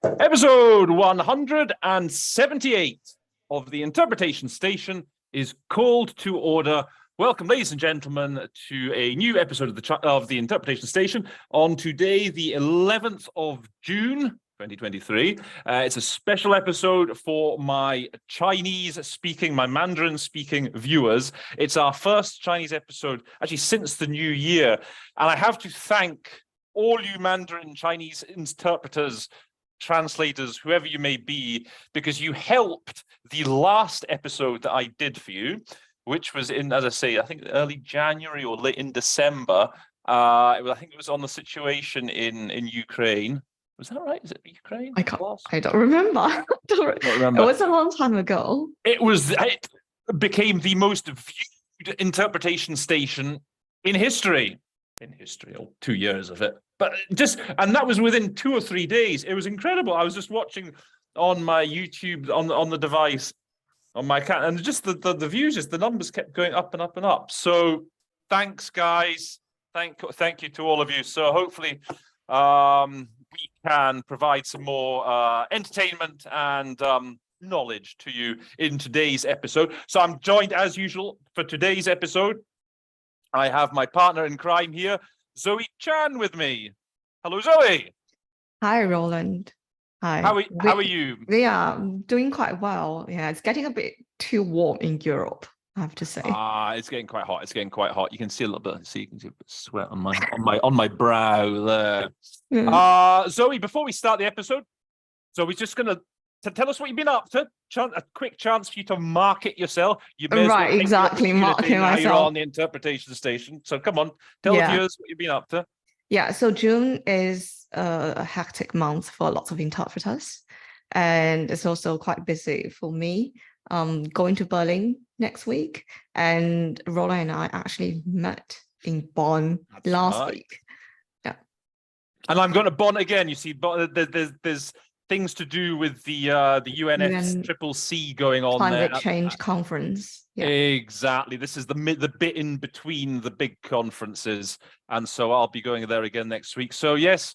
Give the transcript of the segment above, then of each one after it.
Episode 178 of the Interpretation Station is called to order. Welcome, ladies and gentlemen, to a new episode of the Interpretation Station on today, the 11th of June, 2023. It's a special episode for my Chinese-speaking, my Mandarin-speaking viewers. It's our first Chinese episode, actually, since the new year. And I have to thank all you Mandarin Chinese interpreters, translators, whoever you may be, because you helped the last episode that I did for you, which was in, as I say, I think early January or late in December. I think it was on the situation in Ukraine. Was that right? Is it Ukraine? I don't remember. I don't remember. It was a long time ago. It became the most viewed interpretation station in history. Or 2 years of it. But and that was within 2 or 3 days. It was incredible. I was just watching on my YouTube on the device, on my cat, and just the views, just the numbers kept going up and up and up. So thanks, guys. Thank you to all of you. So hopefully we can provide some more entertainment and knowledge to you in today's episode. So I'm joined as usual for today's episode. I have my partner in crime here, Zoe Chan, with me. Hello, Zoe. Hi, Roland. Hi. How are you? Yeah, I'm doing quite well. Yeah, it's getting a bit too warm in Europe, I have to say. It's getting quite hot. You can see a little bit. You can see a bit of sweat on my brow there. Yeah. Zoe, before we start the episode, Zoe's just gonna tell us what you've been up to. A quick chance for you to market yourself. Right, exactly. Marketing myself. You're on the interpretation station. So come on, tell the viewers what you've been up to. Yeah, so June is a hectic month for lots of interpreters. And it's also quite busy for me. Going to Berlin next week. And Roland and I actually met in Bonn last week. Yeah. And I'm going to Bonn again. You see, there's things to do with the UNFCCC going on Climate there. Change Conference. Yeah. Exactly. This is the bit in between the big conferences. And so I'll be going there again next week. So yes,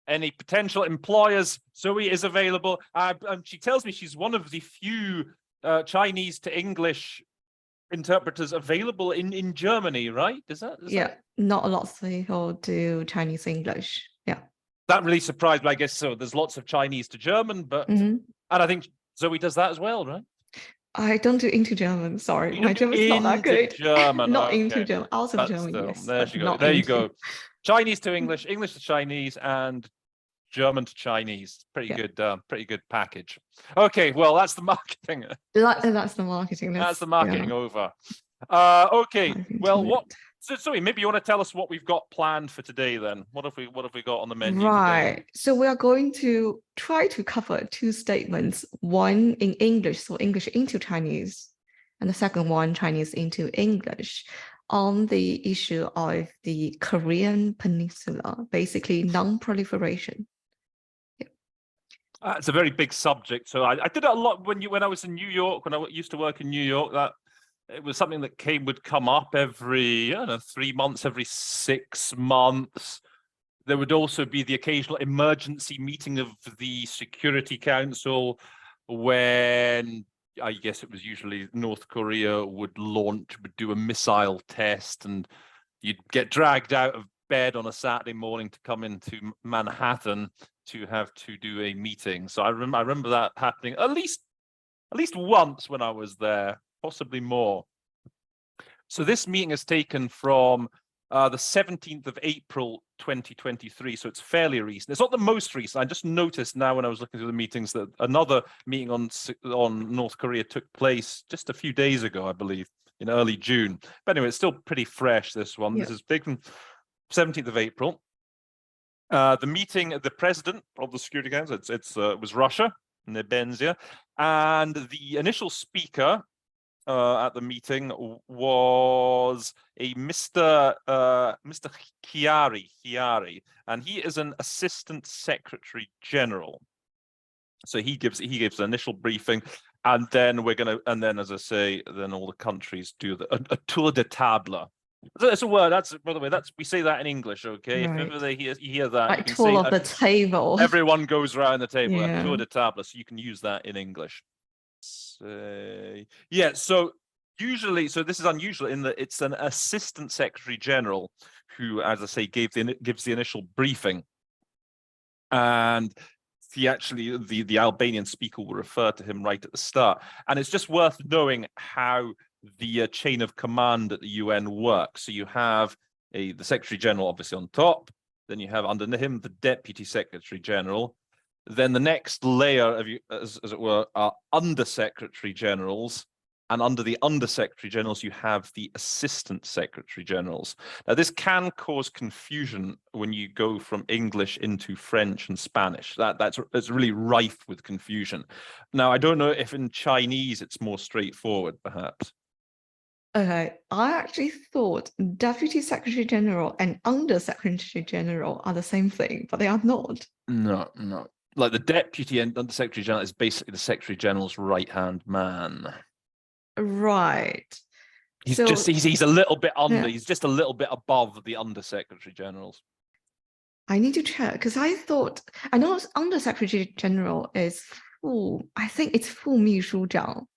any potential employers, Zoe is available. And she tells me she's one of the few Chinese to English interpreters available in Germany, right? Is that? Not a lot of people do Chinese English. Yeah. That really surprised me, I guess. So there's lots of Chinese to German, but and I think Zoe does that as well, right? I don't do into German. Sorry, my German is not that good. German, not into German. Out of German, yes. There you go. There you go. Chinese to English, English to Chinese, and German to Chinese. Pretty good package. Okay, well, that's the marketing. That's the marketing. That's the marketing over. Okay, well, So Zoe, maybe you want to tell us what we've got planned for today then. What have we got on the menu today? Right. So we are going to try to cover 2 statements, one in English, so English into Chinese, and the second one, Chinese into English, on the issue of the Korean Peninsula, basically non-proliferation. It's a very big subject. So I did it a lot when I was in New York, when I used to work in New York, that it was something that would come up every 3 months, every 6 months. There would also be the occasional emergency meeting of the Security Council when I guess it was usually North Korea would do a missile test, and you'd get dragged out of bed on a Saturday morning to come into Manhattan to have to do a meeting. So I remember that happening at least once when I was there. Possibly more. So this meeting is taken from the 17th of April, 2023. So it's fairly recent. It's not the most recent. I just noticed now when I was looking through the meetings that another meeting on North Korea took place just a few days ago, I believe, in early June. But anyway, it's still pretty fresh, this one. Yeah. This is big from 17th of April. The meeting, the president of the Security Council, it was Russia, Nebenzia, and the initial speaker at the meeting was a Mr. Chiari, and he is an assistant secretary general. So he gives an initial briefing, and then as I say, then all the countries do a tour de table. That's a word. That's, by the way, that's, we say that in English, okay? Right. If ever they hear that, you Like can tour say of the table. everyone goes around the table. Yeah. Tour de table, so you can use that in English. Yeah, so usually, so this is unusual in that it's an assistant secretary general who, as I say, gives the initial briefing. And the Albanian speaker will refer to him right at the start. And it's just worth knowing how the chain of command at the UN works. So you have the Secretary General obviously on top, then you have under him the Deputy Secretary General. Then the next layer of, as it were, are Under Secretary Generals. And under the Under Secretary Generals, you have the Assistant Secretary Generals. Now, this can cause confusion when you go from English into French and Spanish. That's really rife with confusion. Now, I don't know if in Chinese it's more straightforward, perhaps. Okay, I actually thought Deputy Secretary General and Under Secretary General are the same thing, but they are not. No. Like the Deputy and Under Secretary General is basically the Secretary General's right-hand man. Right. He's So, just he's a little bit under. yeah. He's just a little bit above the Under Secretary Generals. I need to check because I know Under Secretary General is I think it's 副秘书长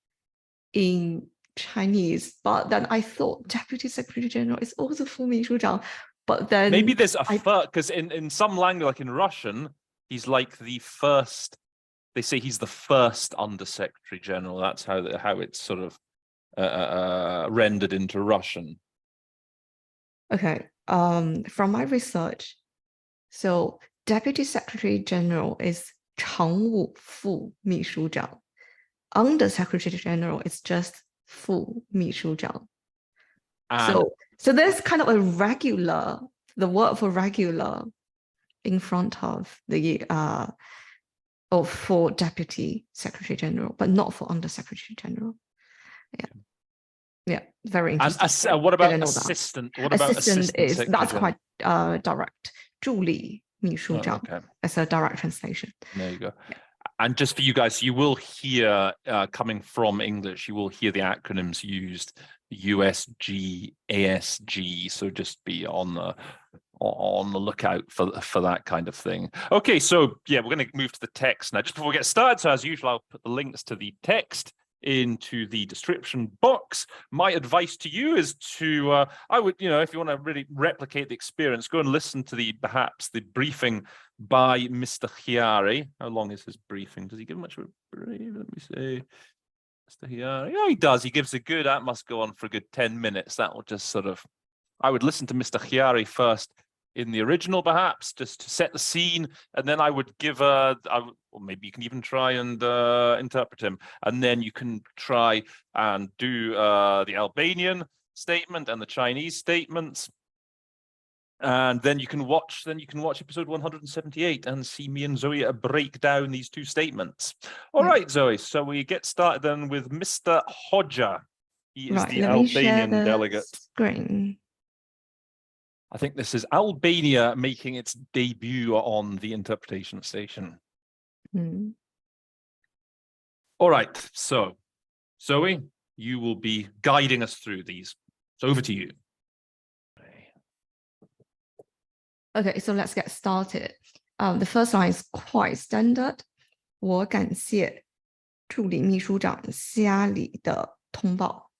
in Chinese, but then I thought Deputy Secretary General is also 副秘书长, but then maybe there's a because in some language, like in Russian, he's like the first. They say he's the first Under Secretary General. That's how it's sort of rendered into Russian. Okay. From my research, so Deputy Secretary General is 常务副秘书长. Under Secretary General is just 副秘书长. So there's kind of the word for regular in front of the or for Deputy Secretary General, but not for Under Secretary General. Yeah, very interesting. And what about assistant? What about assistant? That's quite direct. 助理秘书长. Okay. That's a direct translation. There you go. Yeah. And just for you guys, you will hear coming from English, you will hear the acronyms used: USG, ASG. So just be on the lookout for that kind of thing. Okay, so yeah, we're going to move to the text now. Just before we get started, so as usual, I'll put the links to the text into the description box. My advice to you is to, I would, if you want to really replicate the experience, go and listen to perhaps the briefing by Mr. Chiari. How long is his briefing? Does he give much of a brief? Let me see. Mr. Chiari. Yeah, he does. He gives that must go on for a good 10 minutes. That will just sort of, I would listen to Mr. Chiari first in the original, perhaps, just to set the scene, and then I would give or maybe you can even try and interpret him, and then you can try and do the Albanian statement and the Chinese statements, and then you can watch episode 178 and see me and Zoe break down these two statements. All right, Zoe. So we get started then with Mr. Hodja. He is the Albanian delegate. Screen. I think this is Albania making its debut on the interpretation station. All right, so Zoe, you will be guiding us through these. So over to you. Okay, so let's get started. The first line is quite standard. 我感谢助理秘书长家里的通报.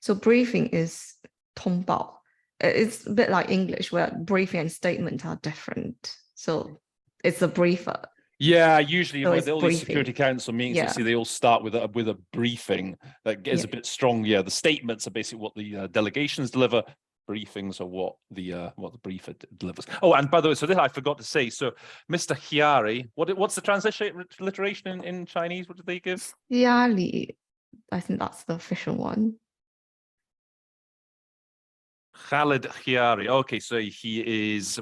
So briefing is 通报. It's a bit like English where briefing and statement are different. So it's a briefer. Yeah, usually So with all these Security Council meetings, they all start with a briefing that is a bit strong. Yeah, the statements are basically what the delegations deliver. Briefings are what the briefer delivers. Oh, and by the way, so this I forgot to say. So Mr. Chiari, what's the transliteration in Chinese? What did they give? Chiari, I think that's the official one. Khalid Chiari. Okay, so he's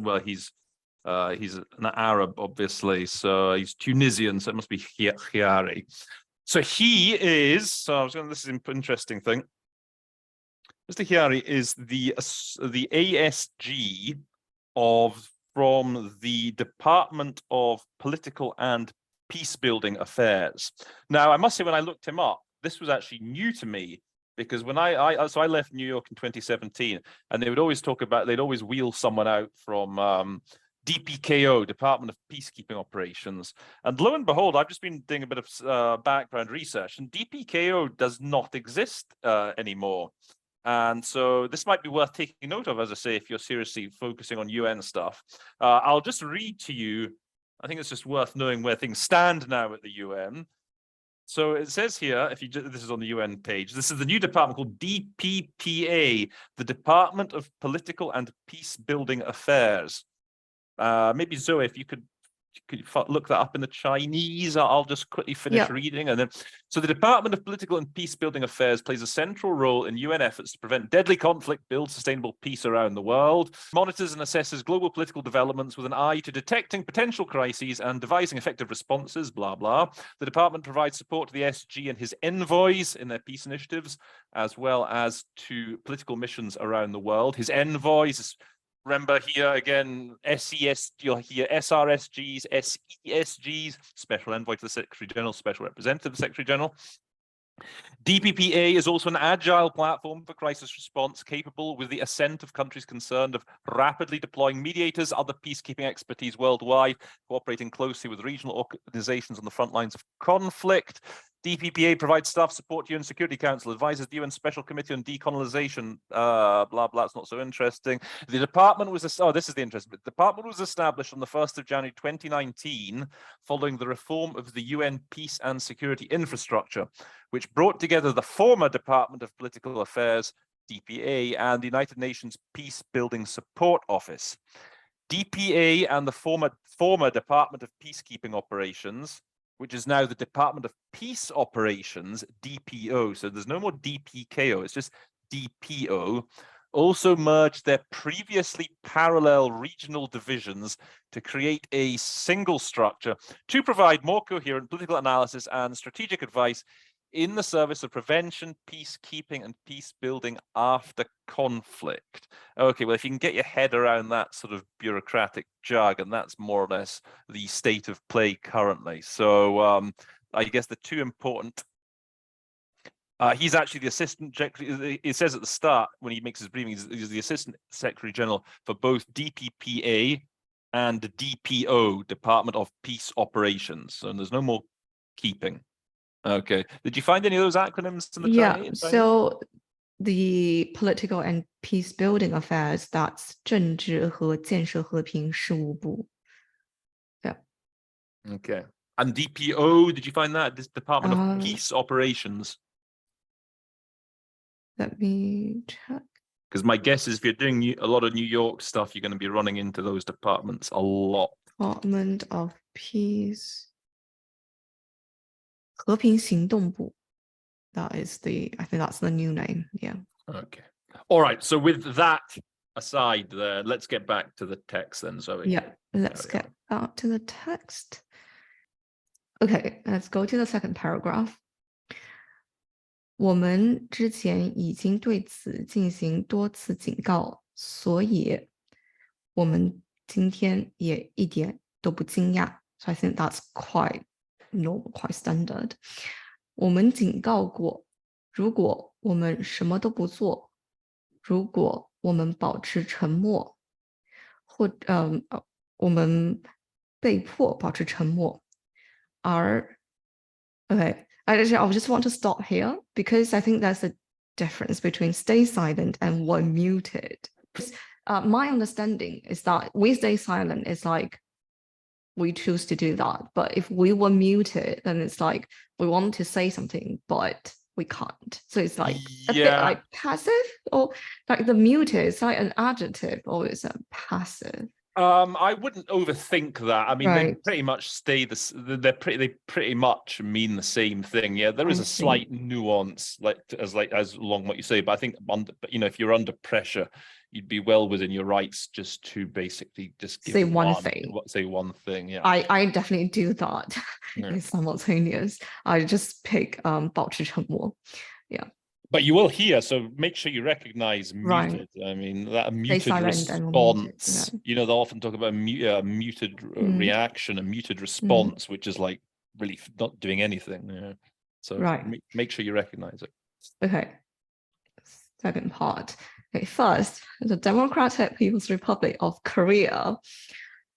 an Arab, obviously, so he's Tunisian, so it must be Chiari. So he is. So this is an interesting thing. Mr. Chiari is the ASG from the Department of Political and Peacebuilding Affairs. Now, I must say, when I looked him up, this was actually new to me. because when I left New York in 2017, and they would always talk about, they'd always wheel someone out from DPKO, Department of Peacekeeping Operations. And lo and behold, I've just been doing a bit of background research, and DPKO does not exist anymore. And so this might be worth taking note of, as I say, if you're seriously focusing on UN stuff. I'll just read to you, I think it's just worth knowing where things stand now at the UN. So it says here, this is on the UN page, this is the new department called DPPA, the Department of Political and Peace Building Affairs. Maybe Zoe, if you could look that up in the Chinese, I'll just quickly finish reading. And then, so the Department of Political and Peace Building Affairs plays a central role in UN efforts to prevent deadly conflict, build sustainable peace around the world, monitors and assesses global political developments with an eye to detecting potential crises and devising effective responses, blah, blah. The department provides support to the SG and his envoys in their peace initiatives, as well as to political missions around the world. His envoys, remember here again, SES, you'll hear SRSGs, SESGs, Special Envoy to the Secretary General, Special Representative to the Secretary General. DPPA is also an agile platform for crisis response, capable with the assent of countries concerned of rapidly deploying mediators, other peacekeeping expertise worldwide, cooperating closely with regional organizations on the front lines of conflict. DPPA provides staff support to UN Security Council, advises the UN Special Committee on Decolonization, blah, blah, it's not so interesting. The department was, this is the interesting bit. The department was established on the 1st of January 2019, following the reform of the UN peace and security infrastructure, which brought together the former Department of Political Affairs, DPA, and the United Nations Peace Building Support Office. DPA and the former Department of Peacekeeping Operations, which is now the Department of Peace Operations, DPO. So there's no more DPKO, it's just DPO. Also merged their previously parallel regional divisions to create a single structure to provide more coherent political analysis and strategic advice in the service of prevention, peacekeeping, and peace building after conflict. Okay, well, if you can get your head around that sort of bureaucratic jargon, that's more or less the state of play currently. So I guess the two important, he's actually the assistant, it says at the start when he makes his briefing, he's the assistant secretary general for both DPPA and the DPO, Department of Peace Operations. So there's no more keeping. Okay. Did you find any of those acronyms in the Chinese? So the political and peace building affairs, that's 政治和建设和平事务部. Yeah. Okay. And DPO, did you find that? This Department of Peace Operations. Let me check. Because my guess is if you're doing a lot of New York stuff, you're going to be running into those departments a lot. Department of Peace. 和平行动部. That is I think that's the new name. Yeah. Okay. All right. So with that aside there, let's get back to the text then, Zoe. Yeah, let's get back to the text. Okay, let's go to the second paragraph. 我们之前已经对此进行多次警告，所以我们今天也一点都不惊讶. So I think that's quite normal, quite standard. 我们警告过，如果我们什么都不做，如果我们保持沉默，我们被迫保持沉默，Okay, I just want to stop here because I think there's a difference between stay silent and we're muted. My understanding is that we stay silent is like we choose to do that. But if we were muted, then it's like we want to say something, but we can't. So it's like a bit like passive, or like the muted is like an adjective or it's a passive. I wouldn't overthink that. I mean, they pretty much stay this. They pretty much mean the same thing. Yeah, there is a slight nuance, as along what you say. But I think, if you're under pressure, you'd be well within your rights just to basically just give say one thing. Say one thing. Yeah, I definitely do that. It's simultaneous. I just pick 保持沉默. Yeah. But you will hear, so make sure you recognize muted. I mean, that muted response, they'll often talk about a muted reaction, a muted response, which is like really not doing anything. Yeah. So make sure you recognize it. Okay. second part. Okay, first, the Democratic People's Republic of Korea.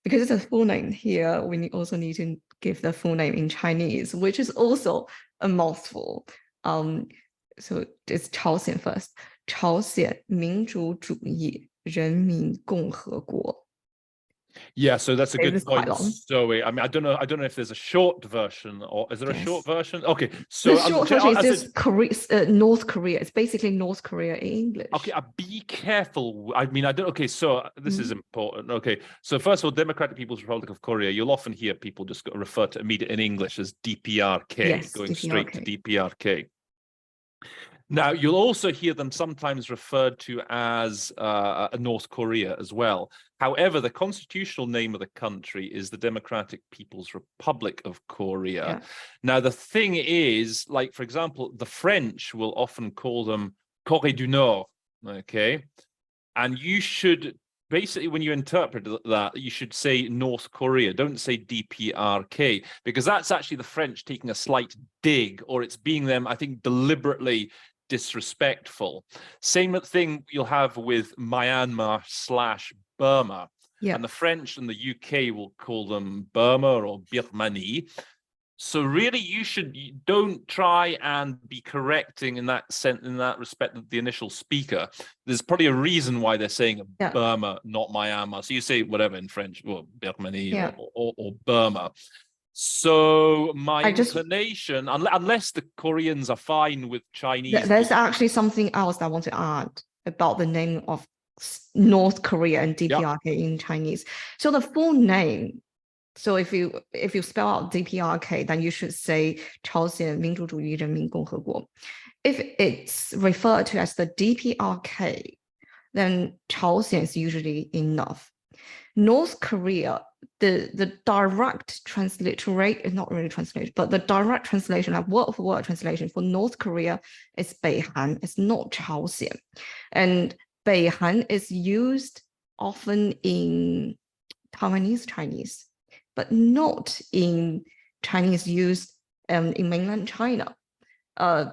Because it's a full name here, we also need to give the full name in Chinese, which is also a mouthful. So it's 朝鲜 first. 朝鲜民主主义人民共和国. Yeah, so that's a good It's quite point, long. Zoe. I mean, I don't know if there's a short version, or is there a short version? Okay, so the short version is just Korea, North Korea. It's basically North Korea in English. Okay, be careful. I mean, I don't. Okay, so this is important. Okay, so first of all, Democratic People's Republic of Korea. You'll often hear people just refer to immediate in English as DPRK, yes, going DPRK. straight to DPRK. Now, you'll also hear them sometimes referred to as North Korea as well. However, the constitutional name of the country is the Democratic People's Republic of Korea. Yeah. Now, the thing is, like, for example, the French will often call them Corée du Nord, okay? And you should, basically, when you interpret that, you should say North Korea. Don't say DPRK, because that's actually the French taking a slight dig, or it's being them, I think, deliberately disrespectful. Same thing you'll have with Myanmar / Burma. Yeah. And the French and the UK will call them Burma or Birmanie. So really, you don't try and be correcting in that sense, in that respect, the initial speaker. There's probably a reason why they're saying Burma, not Myanmar. So you say whatever in French, well, Birmanie or Burma. So my inclination, unless the Koreans are fine with Chinese. There's actually something else I want to add about the name of North Korea and DPRK in Chinese. So the full name. So if you spell out DPRK, then you should say 朝鲜民主主义人民共和国. If it's referred to as the DPRK, then 朝鲜 is usually enough. North Korea, the direct transliteration, not really translation, but the direct translation, like word for word translation for North Korea is 北韩, it's not 朝鲜. And 北韩 is used often in Taiwanese Chinese, but not in Chinese used in mainland China.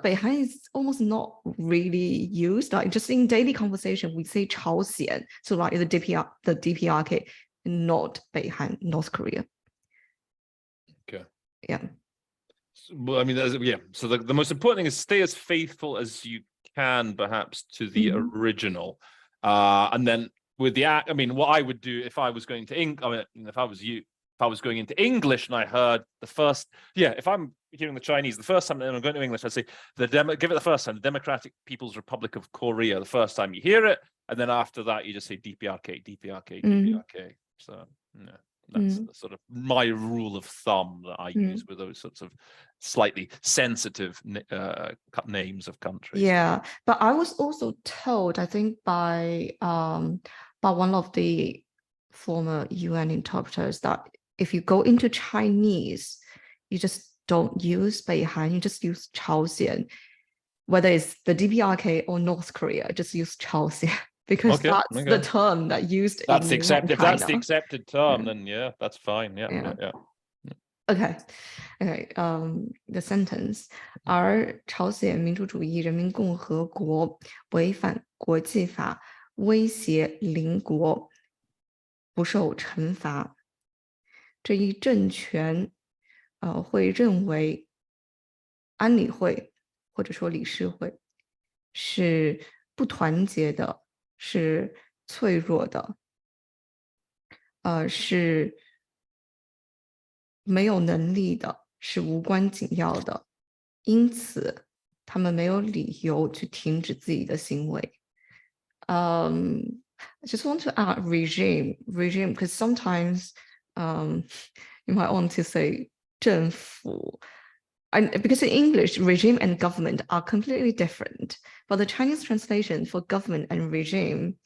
北韩 is almost not really used. Like just in daily conversation, we say 朝鲜, so like the DPRK, not 北韩, North Korea. Okay. Yeah. Well, I mean, so the most important thing is stay as faithful as you can, perhaps, to the original. And then with the I mean, what I would do if I was going to if I was you, if I was going into English and I heard the first, if I'm hearing the Chinese, the first time I'm going to English, I'd say give it the first time, the Democratic People's Republic of Korea, the first time you hear it, and then after that you just say DPRK, DPRK, DPRK. So that's sort of my rule of thumb that I use with those sorts of slightly sensitive names of countries. Yeah, but I was also told, I think by one of the former UN interpreters, that if you go into Chinese, you just don't use 北韩, you just use 朝鲜. Whether it's the DPRK or North Korea, just use 朝鲜. Because that's the term that used that's in accepted. If that's the accepted term, then that's fine. Okay. The sentence. 而朝鲜民主主义人民共和国违反国际法，威胁邻国，不受惩罚。这一政权会认为安理会或者说理事会是不团结的，是脆弱的，是没有能力的，是无关紧要的，因此他们没有理由去停止自己的行为。I just want to add regime, because sometimes you might want to say 政府. And because in English, regime and government are completely different, but the Chinese translation for government and regime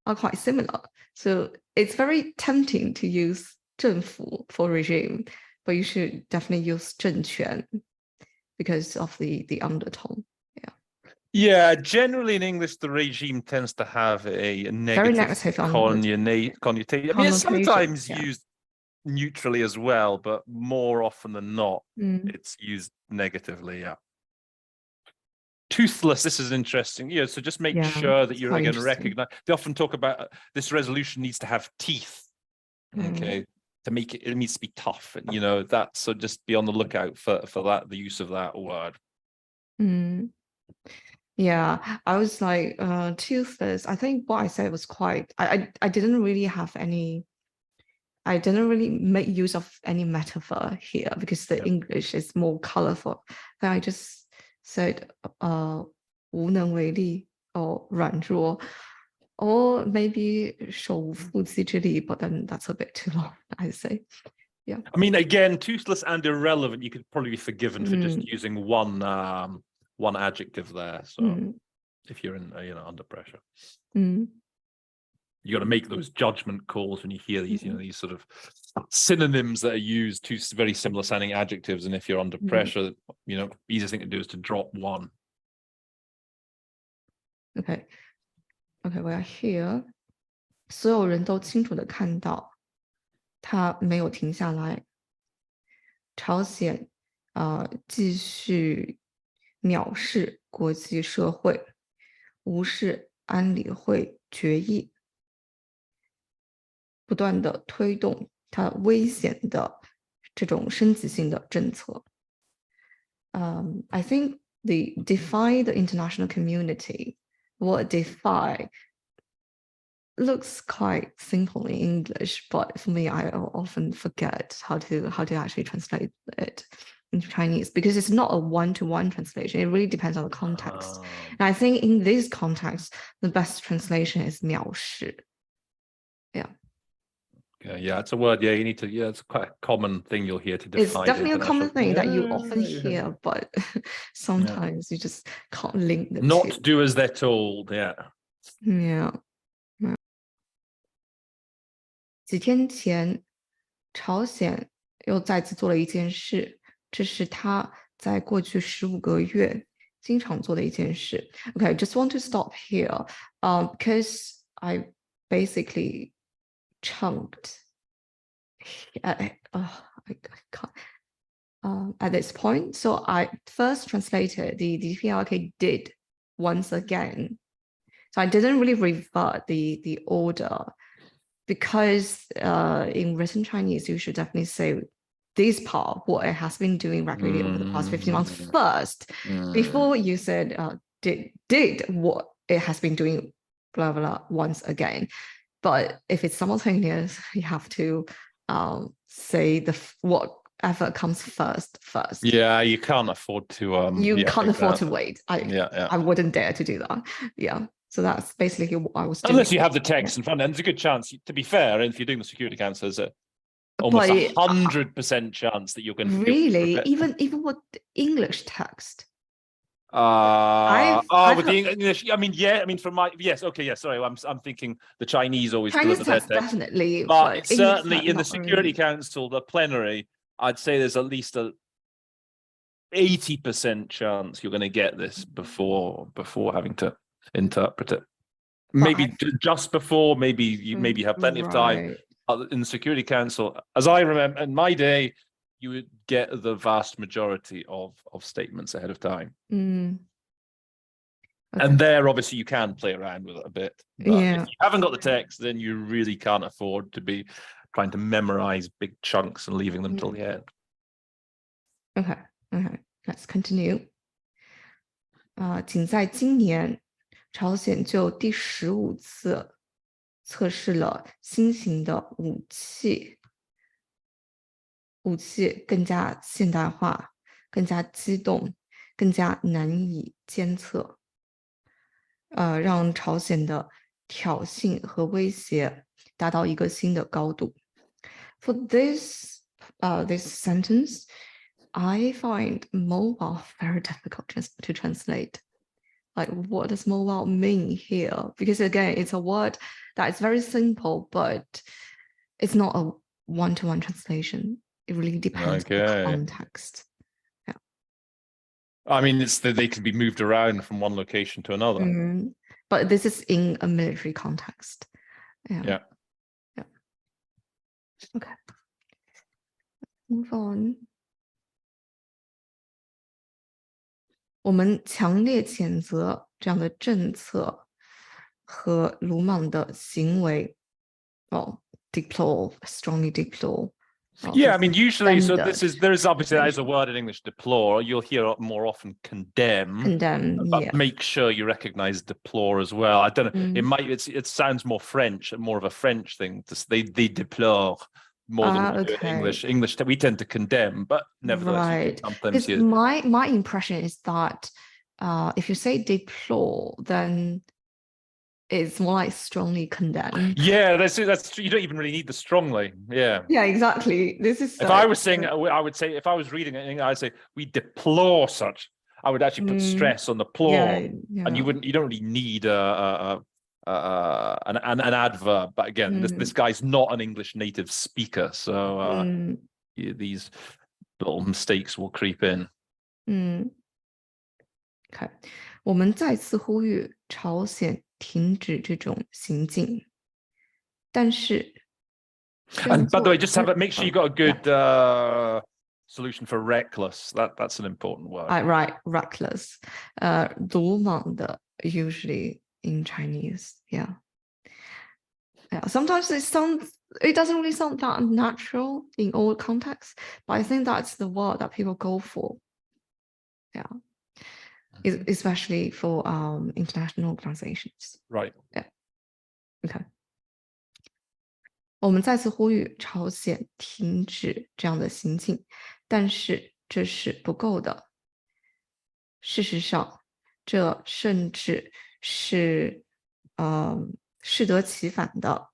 are quite similar. So it's very tempting to use 政府 for regime, but you should definitely use 政权 because of the undertone. Yeah, generally in English, the regime tends to have a negative connotation. I mean, it's sometimes used neutrally as well, but more often than not, it's used negatively. Yeah. Toothless, this is interesting. Yeah, so just make Yeah, sure that it's you're quite again interesting. recognize. They often talk about this resolution needs to have teeth. Okay, to make it needs to be tough, and that. So just be on the lookout for that, the use of that word. Yeah, I was like toothless. I think what I said was quite. I didn't really have any. I didn't really make use of any metaphor here because the English is more colorful. And I just said 无能为力 or 软弱 or maybe 手无缚鸡之力, but then that's a bit too long, I say. Yeah. I mean, again, toothless and irrelevant, you could probably be forgiven for just using one adjective there. So if you're in under pressure. You got to make those judgment calls when you hear these, these sort of synonyms that are used, two very similar sounding adjectives. And if you're under pressure, easiest thing to do is to drop one. Okay, we are here. 所有人都清楚地看到，他没有停下来。朝鲜继续藐视国际社会，无视安理会决议。不断的推动它危险的这种升级性的政策。I think the defy the international community, what defy looks quite simple in English, but for me, I often forget how to actually translate it into Chinese because it's not a one-to-one translation. It really depends on the context. And I think in this context, the best translation is 藐视. Yeah. Yeah, it's a word. Yeah, you need to. Yeah, it's quite a common thing you'll hear to define. It's definitely a common thing that you often hear, but sometimes you just can't link the two. Not do as they're told. Yeah. Yeah. 几天前，朝鲜又再次做了一件事，这是他在过去15个月经常做的一件事。Okay, just want to stop here, because I basically chunked. I can't. At this point, so I first translated the DPRK did once again. So I didn't really revert the order because in written Chinese, you should definitely say this part, what it has been doing regularly over the past 15 months first, before you said did what it has been doing, blah, blah, once again. But if it's simultaneous, you have to say whatever comes first. Yeah, you can't afford to. You can't afford to wait. I wouldn't dare to do that. Yeah. So that's basically what I was doing. Unless you have the text in front, and there's a good chance, to be fair, if you're doing the Security Council, there's almost 100% chance that you're going to really even with the English text. With the English, I mean, from my sorry, I'm thinking the Chinese always Chinese deliver their text, text, definitely, but certainly in the Security Council, the plenary, I'd say there's at least a 80% chance you're going to get this before having to interpret it. Maybe just before, maybe you have plenty of time. In the Security Council, as I remember, in my day, you would get the vast majority of statements ahead of time. Okay. And there, obviously, you can play around with it a bit. But if you haven't got the text, then you really can't afford to be trying to memorize big chunks and leaving them till the end. Okay. Let's continue. 仅在今年，朝鲜就第15次测试了新型的武器更加现代化、更加机动、更加难以监测，让朝鲜的挑衅和威胁达到一个新的高度。For this sentence, I find mobile very difficult to translate. Like, what does mobile mean here? Because again, it's a word that is very simple, but it's not a one-to-one translation. It really depends on the context. Yeah. I mean, they can be moved around from one location to another. But this is in a military context. Yeah. Okay. Move on. 我们强烈谴责这样的政策和鲁莽的行为。Deplore, strongly deplore. Yeah, I mean, usually, so Standard there is obviously that is a situation. word in English, deplore. You'll hear more often condemn, Condemn, but yeah. make sure you recognize deplore as well. I don't know. It sounds more French, more of a French thing. They deplore more than we do in English. English, we tend to condemn, but nevertheless, you can sometimes hear. My impression is that if you say deplore, then it's more like strongly condemn. Yeah, that's true. You don't even really need the strongly. Yeah. Yeah, exactly. This is. If I was saying, I would say, if I was reading anything, I'd say we deplore such. I would actually put stress on the plore, and you don't really need an adverb. But again, this guy's not an English native speaker, so these little mistakes will creep in. OK， 我们再次呼吁朝鲜停止这种行径，但是。And by the way, just make sure you got a good solution for reckless. That's an important word. Right, reckless. 鲁莽的 usually in Chinese, yeah. Sometimes it doesn't really sound that natural in all contexts, but I think that's the word that people go for. Yeah. Especially for international organizations. Right. Yeah. Okay. 我们再次呼吁朝鲜停止这样的行径，但是这是不够的。事实上，这甚至是适得其反的，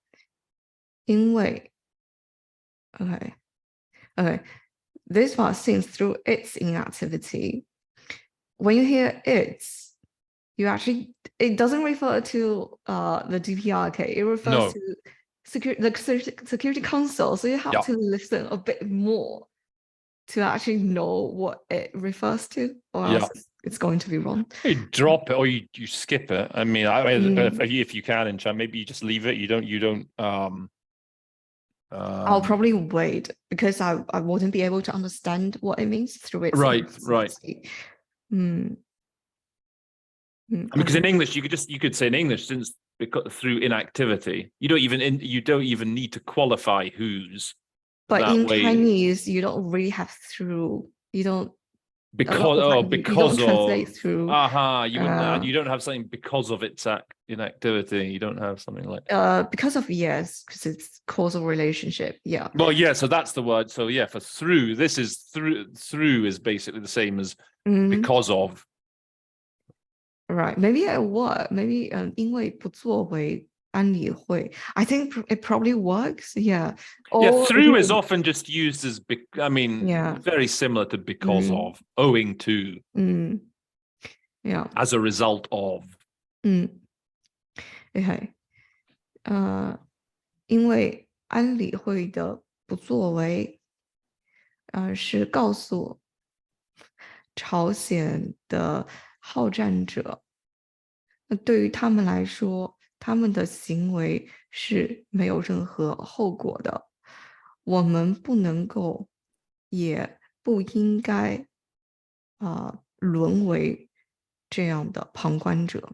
因为 OK, this part seems through its inactivity. When you hear its, it doesn't refer to the DPRK. It refers to the Security Council, so you have to listen a bit more to actually know what it refers to, or else it's going to be wrong. You drop it or you skip it. I mean, if you can in China, maybe you just leave it. You don't. I'll probably wait because I wouldn't be able to understand what it means through its right. Because in English, you could say in English, since through inactivity, you don't even need to qualify whose. But in Chinese, you don't really have through. You don't. Because of translate through. You don't have something because of its inactivity. You don't have something like. Because of because it's causal relationship. Yeah. Well, yeah. So that's the word. So yeah, for through, this is through is basically the same as because of. Right. Maybe it work. Maybe 因为不作为安理会. I think it probably works. Yeah. Through is often just used as very similar to because of, owing to. Yeah. As a result of. Okay. 因为安理会的不作为，是告诉朝鲜的好战者，那对于他们来说，他们的行为是没有任何后果的。我们不能够，也不应该，沦为这样的旁观者。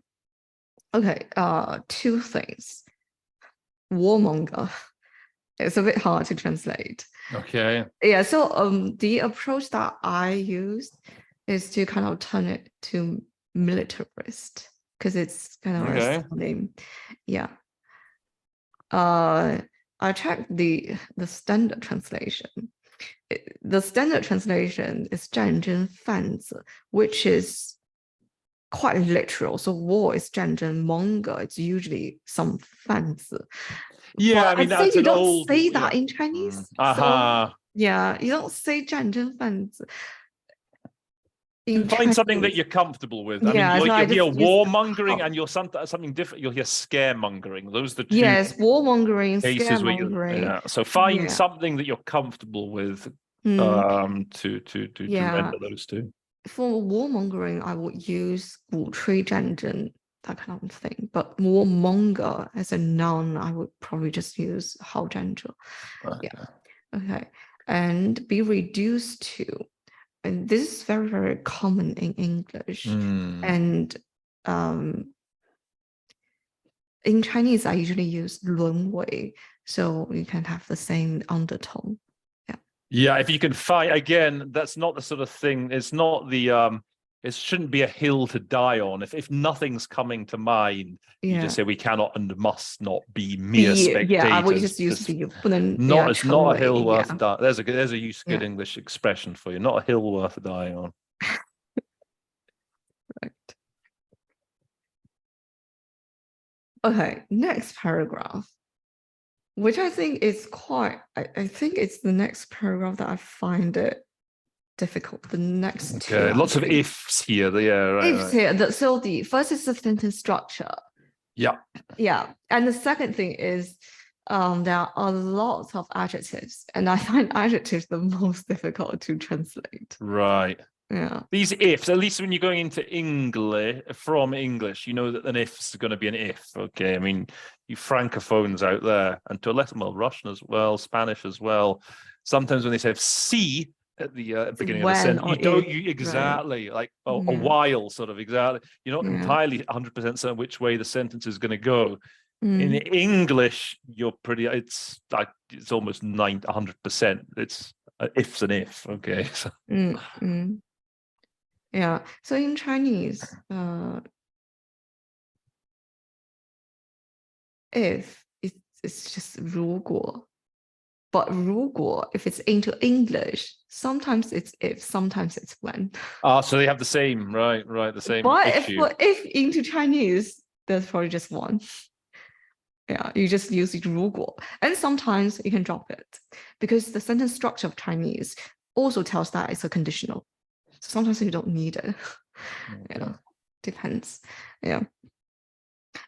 Okay, two things. Warmonger. It's a bit hard to translate. Okay. Yeah, so the approach that I used is to kind of turn it to militarist because it's kind of a name. Yeah. I checked the standard translation. The standard translation is 战争贩子, which is quite literal. So war is 战争, monger, it's usually some 贩子. Yeah, but I mean, I'd say you don't old, say that in Chinese. So, yeah, you don't say 战争贩子. Find something that you're comfortable with. I mean, you'll hear warmongering and you'll something different. You'll hear scaremongering. Those are the two. Yes, warmongering, cases scaremongering. So find something that you're comfortable with to render those two. For warmongering, I would use 鼓吹战争, that kind of thing. But warmonger as a noun, I would probably just use 好战者. Yeah. Okay. And be reduced to. and this is very, very common in English. And in Chinese, I usually use 沦为, so you can have the same undertone. Yeah, if you can find, again, that's not the sort of thing, it's not the it shouldn't be a hill to die on. If nothing's coming to mind, you just say we cannot and must not be mere spectators. Yeah, I would just use the it's not a hill worth dying. There's a good English expression for you. Not a hill worth dying on. Right. Okay, next paragraph, which I think is quite, I think it's the next paragraph that I find it difficult. The next two. Lots of ifs here. Ifs here. So the first is the sentence structure. Yeah. And the second thing is there are lots of adjectives, and I find adjectives the most difficult to translate. Right. Yeah. These ifs, at least when you're going into English, from English, you know that an if's going to be an if. Okay. I mean, you francophones out there, and to a lesser, well, Russian as well, Spanish as well. Sometimes when they say see at the beginning of the sentence, exactly, right. Like a while, sort of, exactly. You're not entirely 100% certain which way the sentence is going to go. In English, you're pretty, it's like, it's almost 100%. It's if's an if. Okay. So. Yeah. So in Chinese, if it's just 如果, but 如果, if it's into English, sometimes it's if, sometimes it's when. So they have the same, right, the same but issue. If into Chinese, there's probably just one. Yeah, you just use it 如果, and sometimes you can drop it because the sentence structure of Chinese also tells that it's a conditional. Sometimes you don't need it. Depends. Yeah.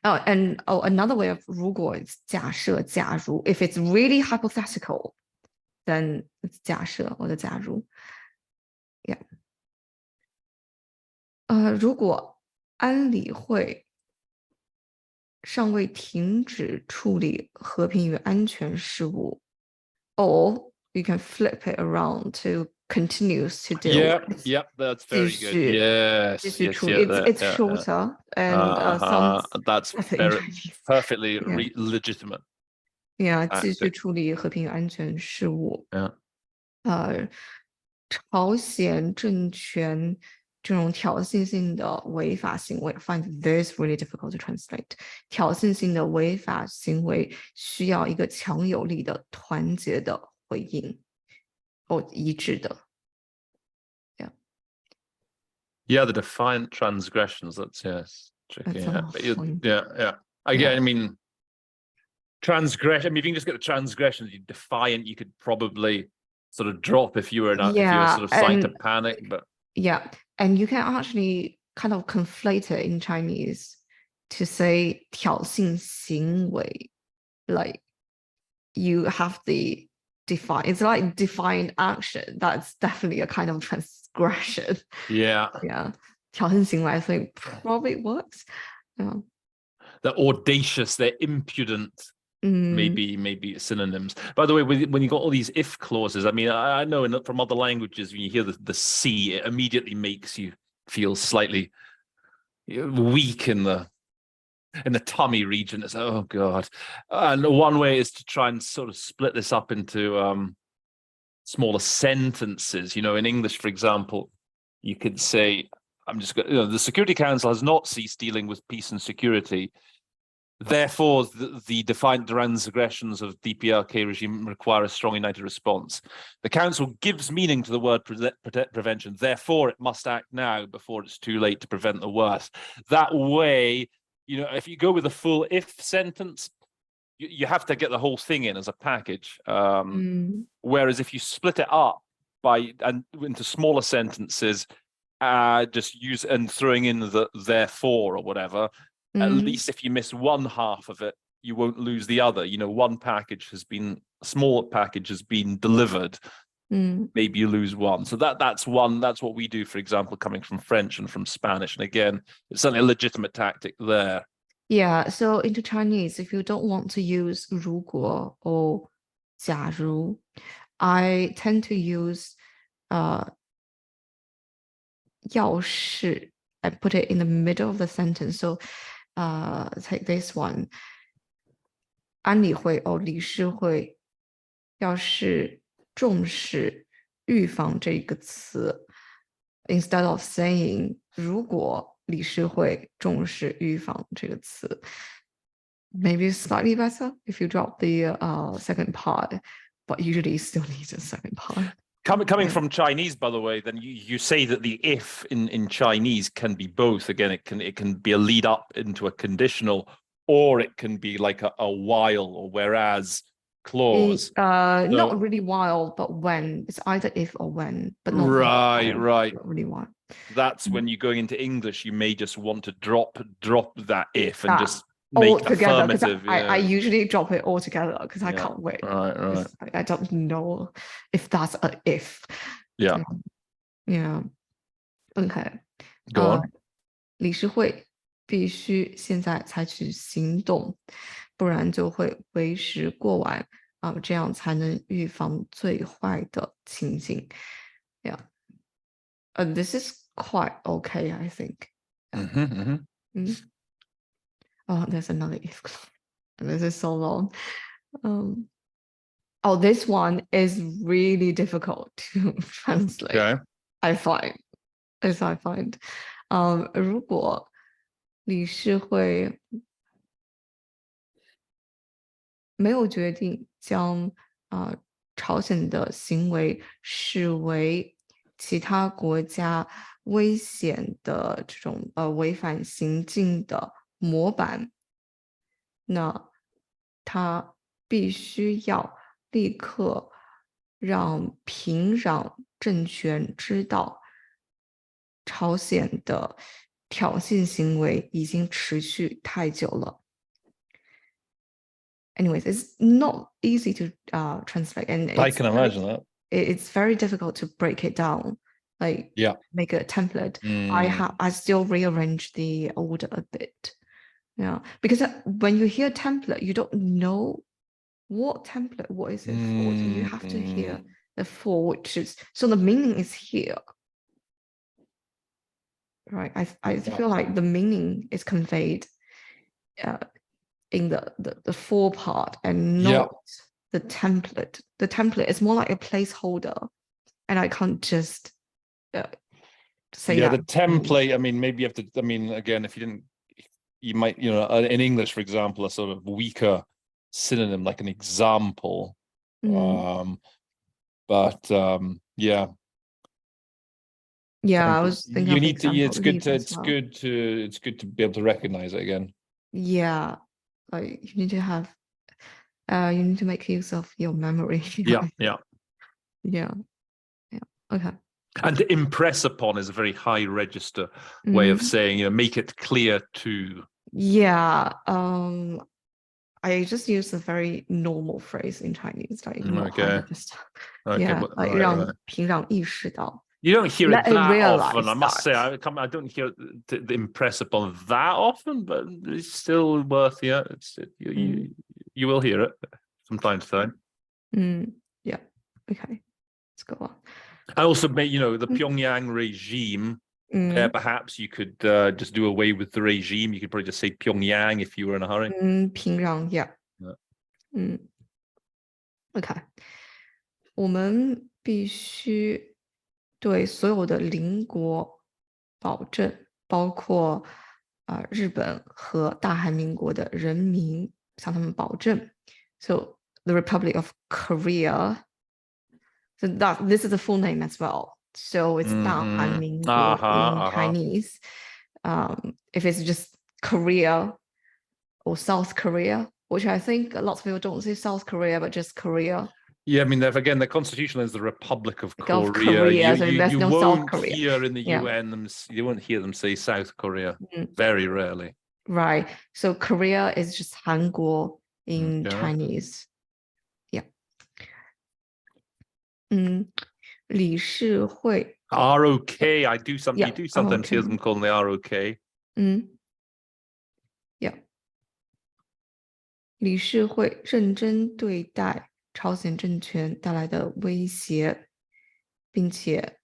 And another way of 如果 is 假设假如. If it's really hypothetical, then it's 假设 or the 假如. Yeah. 如果安理会尚未停止处理和平与安全事务, or you can flip it around to continues to deal. That's very good. Yes, it's shorter and some that's very perfectly legitimate. 继续处理和平安全事务。朝鲜政权这种挑衅性的违法行为 ，I find this really difficult to translate. 挑衅性的违法行为需要一个强有力的、团结的回应。一致的。Yeah, the defiant transgressions. That's tricky. Again, I mean, transgression. I mean, if you can just get the transgressions, you defiant. You could probably sort of drop if you were if you were sort of starting to panic. But and you can actually kind of conflate it in Chinese to say 挑衅行为, like you have the define. It's like defiant action. That's definitely a kind of transgression. Yeah. 挑衅行为 I think probably works. They're audacious. They're impudent. Maybe synonyms. By the way, when you got all these if clauses, I mean, I know from other languages, when you hear the C, it immediately makes you feel slightly weak in the tummy region. It's oh god. And one way is to try and sort of split this up into smaller sentences. You know, in English, for example, you could say, the Security Council has not ceased dealing with peace and security. Therefore, the defiant transgressions of DPRK regime require a strong united response. The Council gives meaning to the word prevention. Therefore, it must act now before it's too late to prevent the worst. That way, if you go with a full if sentence, you have to get the whole thing in as a package. Whereas if you split it up into smaller sentences, just use and throwing in the therefore or whatever, at least if you miss one half of it, you won't lose the other. One small package has been delivered. Maybe you lose one. So that's what we do, for example, coming from French and from Spanish. And again, it's certainly a legitimate tactic there. Yeah, so into Chinese, if you don't want to use 如果 or 假如, I tend to use 要是 I put it in the middle of the sentence. So take this one. 安理会理事会要是重视预防这个词 instead of saying 如果理事会重视预防这个词 maybe slightly better if you drop the second part, but usually you still need a second part. Coming from Chinese, by the way, then you say that the if in Chinese can be both. Again, it can be a lead up into a conditional, or it can be like a while or whereas clause. Not really while, but when. It's either if or when, but not right. Not really while. That's when you're going into English, you may just want to drop that if and just make all together, affirmative. I usually drop it all together because I can't wait. Right. I don't know if that's a if. Yeah. Okay. Go on. 理事会必须现在采取行动，不然就会为时过晚这样才能预防最坏的情景。Yeah. This is quite okay, I think. Oh, there's another if. This is so long. This one is really difficult to translate. Okay. I find. 如果理事会没有决定将朝鲜的行为视为其他国家危险的这种违反行径的模板，那他必须要立刻让平壤政权知道朝鲜的挑衅行为已经持续太久了。Anyways, it's not easy to translate, and I can imagine that. It's very difficult to break it down, like make a template. I still rearrange the order a bit, because when you hear template, you don't know what template, what is it for? So you have to hear the for, which is so the meaning is here, right? I feel like the meaning is conveyed in the for part and not the template. The template is more like a placeholder, and I can't just say that. The template, I mean, maybe you have to, I mean, again, if you didn't, you might, in English, for example, a sort of weaker synonym, like an example. But yeah, I was thinking you need to, it's good to be able to recognize it again. Like you need to have you need to make use of your memory. Okay. And to impress upon is a very high register way of saying, make it clear to. I just use a very normal phrase in Chinese, like like 让平壤意识到。You don't hear it that often. I must say, I don't hear it to impress upon that often, but it's still worth. You will hear it from time to time. Okay, let's go on. I also made, the Pyongyang regime. Perhaps you could just do away with the regime. You could probably just say Pyongyang if you were in a hurry. 平壤 Okay. 我们必须对所有的邻国保证，包括日本和大韩民国的人民，向他们保证。So the Republic of Korea. So this is the full name as well. So it's 大韩民国 in Chinese. If it's just Korea or South Korea, which I think lots of people don't say South Korea, but just Korea. I mean, again, the constitution is the Republic of Korea. So there's no South Korea. Hear in the UN, you won't hear them say South Korea. Very rarely. Right. So Korea is just 韩国 in Chinese. 理事会 ROK. You do sometimes hear them calling the ROK. 理事会认真对待朝鲜政权带来的威胁，并且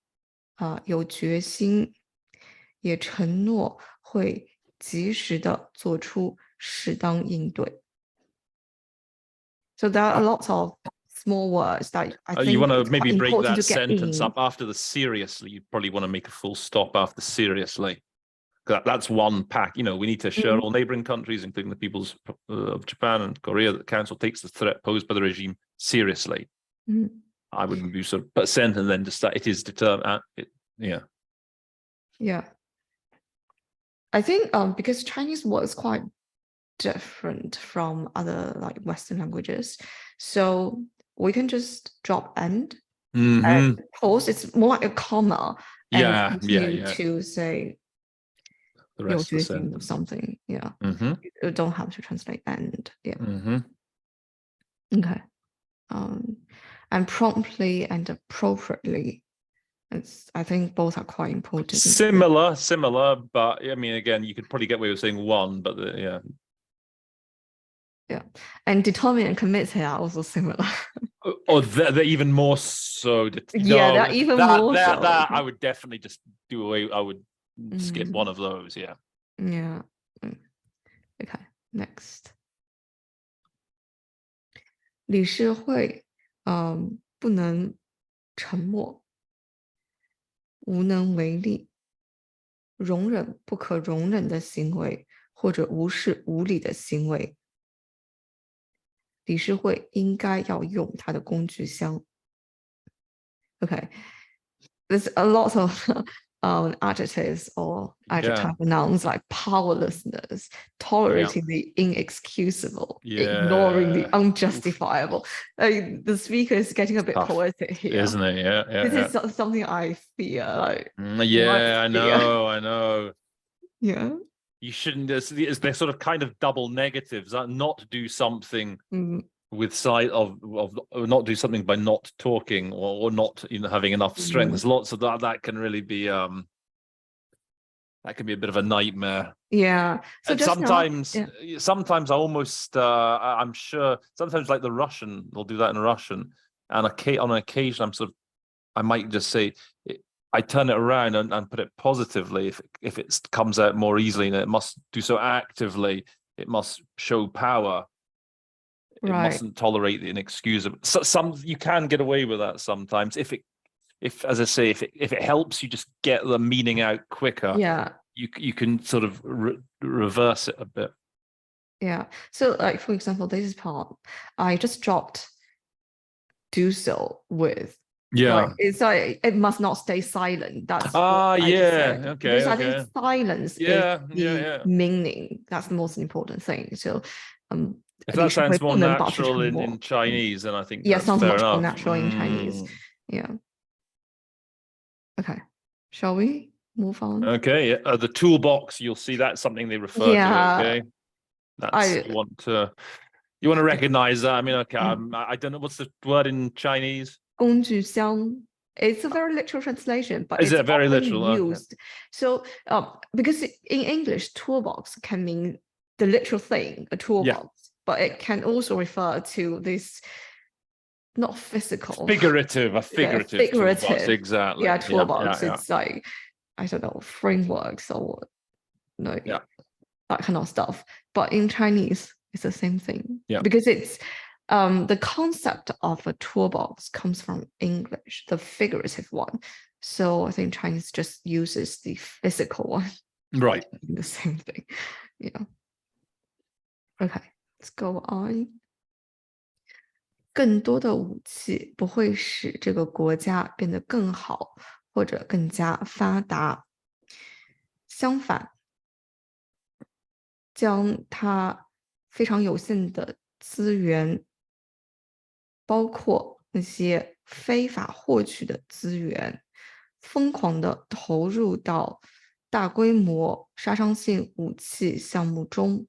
有决心也承诺会及时的做出适当应对。So there are lots of small words that I think you want to it's maybe quite break important that to get sentence in. up after the seriously. You probably want to make a full stop after seriously. That's one pack. You know, we need to assure all neighboring countries, including the peoples of Japan and Korea, that the Council takes the threat posed by the regime seriously. I would be sort of put a sentence and then just that it is determined. Yeah. I think because Chinese was quite different from other like Western languages, so we can just drop end and pause. It's more like a comma and continue to say the rest of the or sentence. something. Yeah. You don't have to translate end. Yeah. Okay. And promptly and appropriately. I think both are quite important. Similar, but I mean, again, you could probably get away with saying one, but yeah. And determined and committed are also similar. Oh, they're even more so. Yeah, they're even more so. That I would definitely just do away. I would skip one of those. Yeah. Yeah. Okay. Next. 理事会不能沉默，无能为力，容忍不可容忍的行为或者无视无理的行为，理事会应该要用它的工具箱。Okay, there's a lot of adjectives or adjective nouns like powerlessness, tolerating the inexcusable, ignoring the unjustifiable. The speaker is getting a bit poetic here, isn't it? Yeah. This is something I fear. Like, I know. Yeah. You shouldn't. They're sort of kind of double negatives. Not do something with sight of not do something by not talking or not having enough strength. There's lots of that can really be that can be a bit of a nightmare. Yeah. So sometimes I almost I'm sure sometimes like the Russian, they'll do that in Russian, and on an occasion I might just say I turn it around and put it positively if it comes out more easily, and it must do so actively. It must show power. It mustn't tolerate the inexcusable. Some you can get away with that sometimes if as I say, if it helps you just get the meaning out quicker. Yeah. You can sort of reverse it a bit. Yeah. So like for example, this is part I just dropped do so with. Yeah. It's like it must not stay silent. That's Okay. Because I think silence is the meaning. That's the most important thing. So if that sounds more natural in Chinese, then I think that's sounds fair much enough. more natural in Chinese. Yeah. Okay. Shall we move on? Okay. The toolbox, you'll see that's something they refer to. Okay. That's you want to recognize that. I mean, okay, I don't know what's the word in Chinese. 工具箱. It's a very literal translation, but is it very literal? Used. So, because in English, toolbox can mean the literal thing, a toolbox, but it can also refer to this not physical, figurative toolbox. Exactly. Yeah, toolbox. It's like I don't know, frameworks or that kind of stuff. But in Chinese, it's the same thing. Yeah. Because it's the concept of a toolbox comes from English, the figurative one. So I think Chinese just uses the physical one. Right. The same thing. Yeah. Okay, let's go on. 更多的武器不会使这个国家变得更好或者更加发达。相反，将它非常有限的资源，包括那些非法获取的资源，疯狂的投入到大规模杀伤性武器项目中。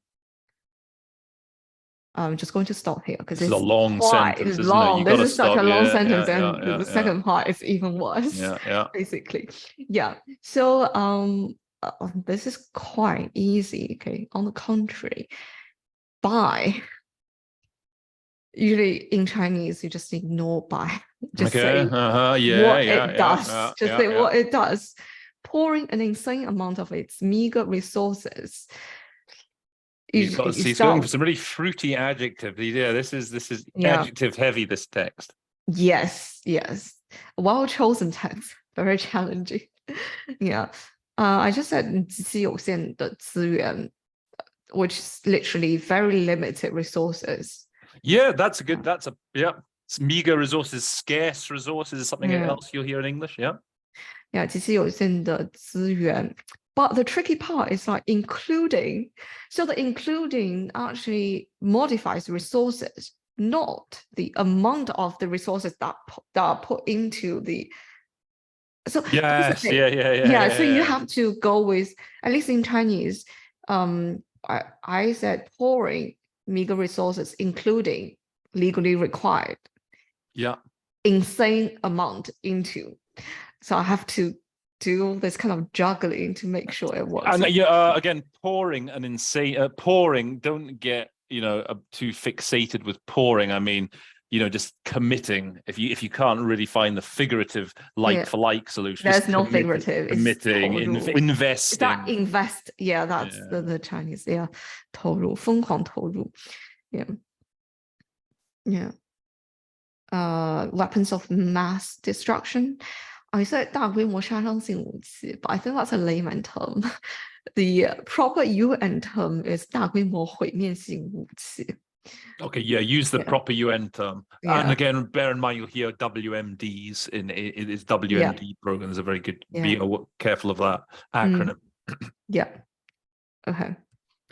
I'm just going to stop here because it's a long sentence, long. This is such a long sentence, and the second part is even worse. Yeah. Basically, yeah. So this is quite easy. Okay, on the contrary, buy. Usually in Chinese, you just ignore buy. Just say what it does. Just say what it does. pouring an insane amount of its meager resources. You've got to see, it's going for some really fruity adjectives. Yeah, this is adjective heavy, this text. Yes. Well-chosen text, very challenging. Yeah. I just said 极其有限的资源, which is literally very limited resources. Yeah, that's it's meager resources, scarce resources is something else you'll hear in English. Yeah. 极其有限的资源. But the tricky part is like including. So the including actually modifies resources, not the amount of the resources that are put into the. So yes, so you have to go with, at least in Chinese, I said pouring meager resources, including legally required. Yeah. Insane amount into. So I have to do this kind of juggling to make sure it works. And again, pouring an insane pouring, don't get too fixated with pouring. I mean, just committing. If you can't really find the figurative for like solution, there's no figurative. Committing, investing. It's that invest. Yeah, that's the Chinese. Yeah, 投入, 疯狂投入. Yeah. Weapons of mass destruction. I said 大规模杀伤性武器, but I think that's a layman term. The proper UN term is 大规模毁灭性武器. Okay, use the proper UN term. And again, bear in mind you'll hear WMDs in its WMD program. There's a very good. Be careful of that acronym. Okay.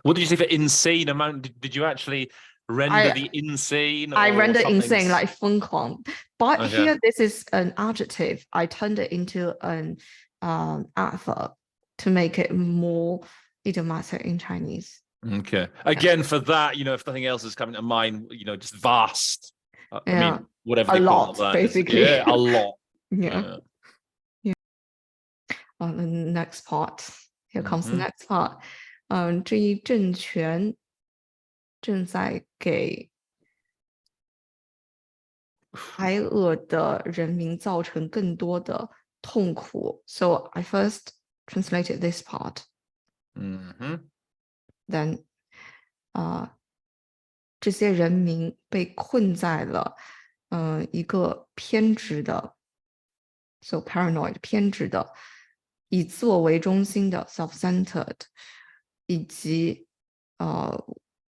What did you say for insane amount? Did you actually render the insane? I render insane like 疯狂. But here, this is an adjective. I turned it into an adverb to make it more idiomatic in Chinese. Okay. Again, for that, if nothing else is coming to mind, just vast. I mean, whatever they call that. Basically. A lot. Yeah. The next part. Here comes the next part. 这一政权正在给挨饿的人民造成更多的痛苦. So I first translated this part. Then 这些人民被困在了一个偏执的 so paranoid 偏执的以自我为中心的 self-centered 以及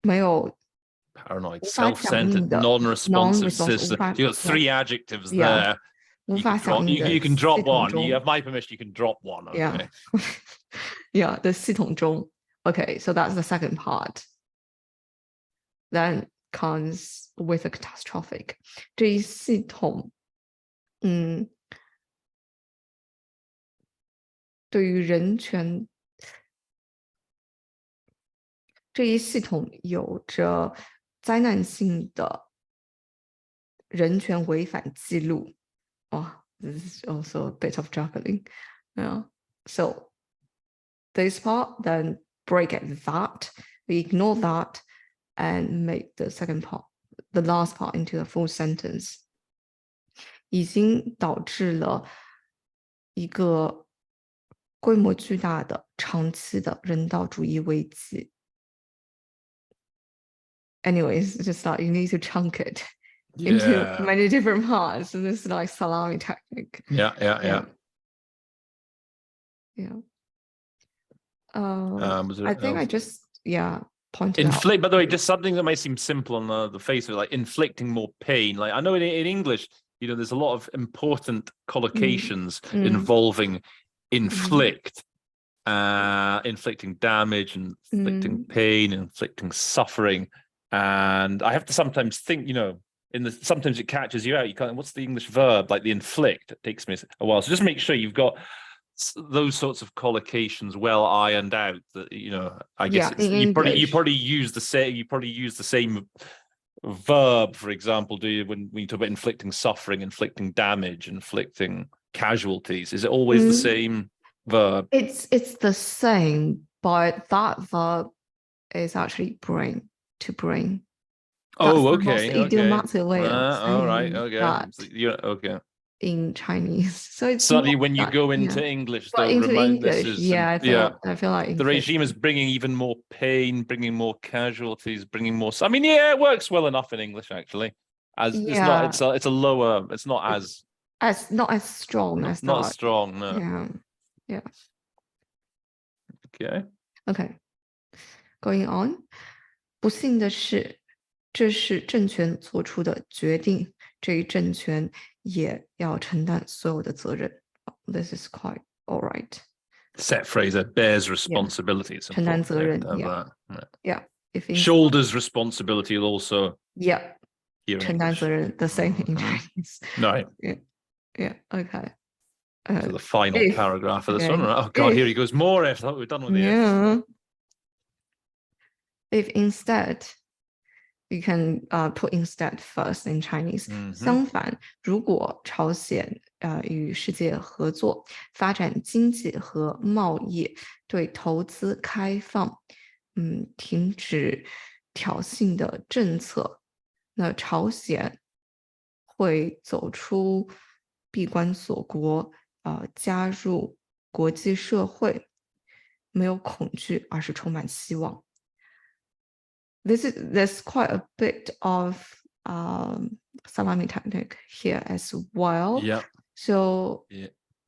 没有 paranoid, self-centered, non-responsive system. You got three adjectives there. You can drop one. You have my permission. You can drop one. Okay. The 系统中. Okay, so that's the second part. Then comes with a catastrophic. 这一系统对于人权这一系统有着灾难性的人权违反记录. This is also a bit of juggling. So this part, then break at that, we ignore that, and make the second part, the last part, into a full sentence. 已经导致了一个规模巨大的长期的人道主义危机. Anyways, just that you need to chunk it into many different parts. So this is like salami technique. Yeah. I think I just pointed out. By the way, just something that might seem simple on the face of it, like inflicting more pain. Like I know in English, there's a lot of important collocations involving inflict, inflicting damage, inflicting pain, inflicting suffering. And I have to sometimes think, sometimes it catches you out. You can't. What's the English verb? Like the inflict. It takes me a while. So just make sure you've got those sorts of collocations well ironed out. That I guess you probably use the same. You probably use the same verb, for example, do you when you talk about inflicting suffering, inflicting damage, inflicting casualties? Is it always the same verb? It's the same, but that verb is actually bring. To bring. That's okay. The most idiomatic way of all right. saying Okay. that. Okay. in Chinese. So it's Suddenly, not when you that, go into yeah. English, But though, into remind this English, is yeah, I feel like the regime is bringing even more pain, bringing more casualties, bringing more. I mean, yeah, it works well enough in English actually. As it's not, it's a lower. It's not as not as strong as not as that. strong. No. Yeah. Okay. Okay. Going on. 不幸的是，这是政权做出的决定，这一政权也要承担所有的责任。This is quite all right. Set phrase that bears responsibility. It's 承担 important 责任 to have yeah. that. Yeah. If Shoulders responsibility will also. Yeah. Here in 承担 English. 责任 the same in Chinese. Right. Yeah. Okay. To the final paragraph of this one. Oh God, here he goes more. I thought we were done with the if. Yeah. If instead, you can put instead first in Chinese. 相反，如果朝鲜与世界合作，发展经济和贸易，对投资开放，停止挑衅的政策，那朝鲜会走出闭关锁国，加入国际社会，没有恐惧，而是充满希望。There's quite a bit of salami technique here as well. Yeah. So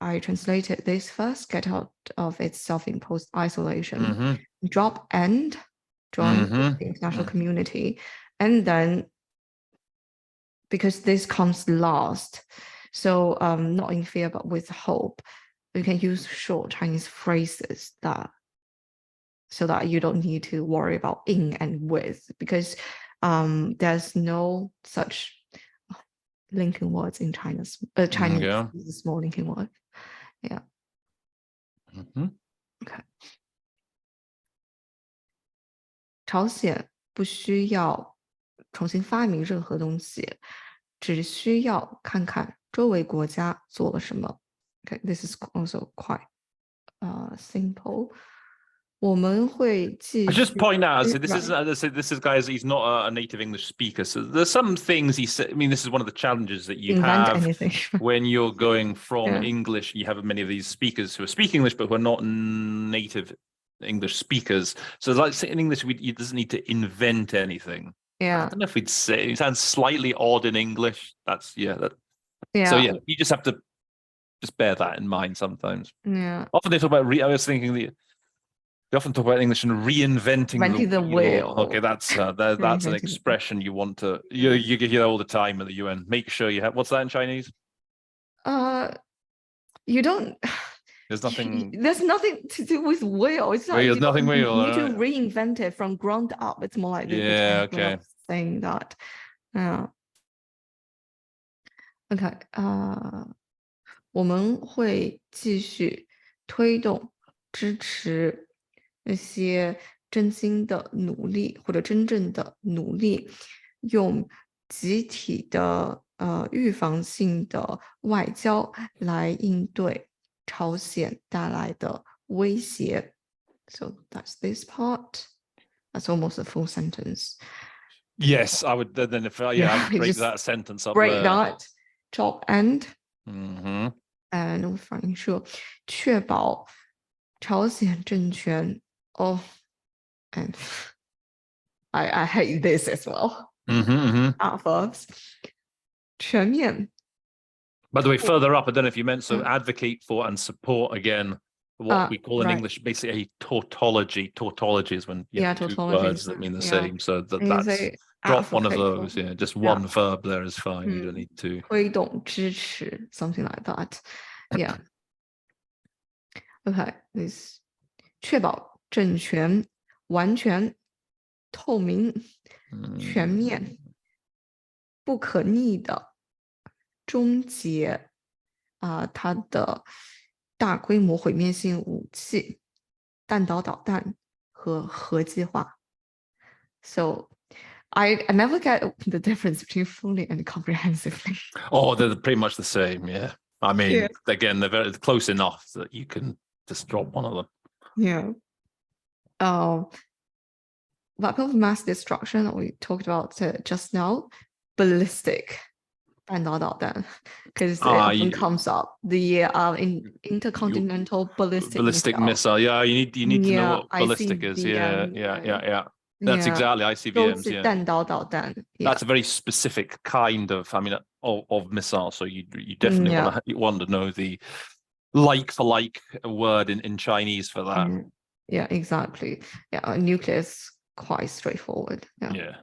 I translated this first: get out of its self-imposed isolation, drop and join the international community, and then because this comes last, so not in fear but with hope, you can use short Chinese phrases so that you don't need to worry about in and with, because there's no such linking words in Chinese. Chinese is a small linking word. Yeah. Okay. 朝鲜不需要重新发明任何东西，只需要看看周围国家做了什么。Okay, this is also quite simple. 我们会继续 I just point out, this is guys, he's not a native English speaker. So there's some things he said. I mean, this is one of the challenges that you have when you're going from English. You have many of these speakers who are speaking English, but who are not native English speakers. So like in English, he doesn't need to invent anything. Yeah. I don't know if we'd say it sounds slightly odd in English. That's So you just have to just bear that in mind sometimes. Yeah. Often they talk about I was thinking they often talk about English and reinventing the wheel. Okay, that's an expression you want to you hear all the time at the UN. Make sure you have what's that in Chinese? You don't. There's nothing. There's nothing to do with wheel. It's like there's nothing you wheel. need to reinvent it from ground up. It's more like okay. Saying that. Okay. 我们会继续推动支持那些真心的努力或者真正的努力，用集体的预防性的外交来应对朝鲜带来的威胁。So that's this part. That's almost a full sentence. Yes, I would then if I would break that sentence up. Break that top end. 那反映说确保朝鲜政权and I hate this as well. Verbs. 全面 By the way, further up, I don't know if you meant so advocate for and support again what we call in English basically a tautology. Tautology is when you have two words that mean the same. So that's drop one of those. Yeah, just one verb there is fine. You don't need to 推动支持 something like that. Yeah. Okay. This 确保政权完全透明、全面、不可逆的终结它的大规模毁灭性武器、弹道导弹和核计划。So I never get the difference between fully and comprehensively. Oh, they're pretty much the same. Yeah. I mean, again, they're very close enough that you can just drop one of them. Yeah. Weapon of mass destruction that we talked about just now, ballistic because it often comes up. The intercontinental ballistic missile. Yeah, you need to know what ballistic is. Yeah. That's exactly ICBMs. Yeah. 弹道导弹. That's a very specific kind of, of missile. So you definitely want to know the like for like word in Chinese for that. Yeah, exactly. Yeah, nuclear is quite straightforward. Yeah.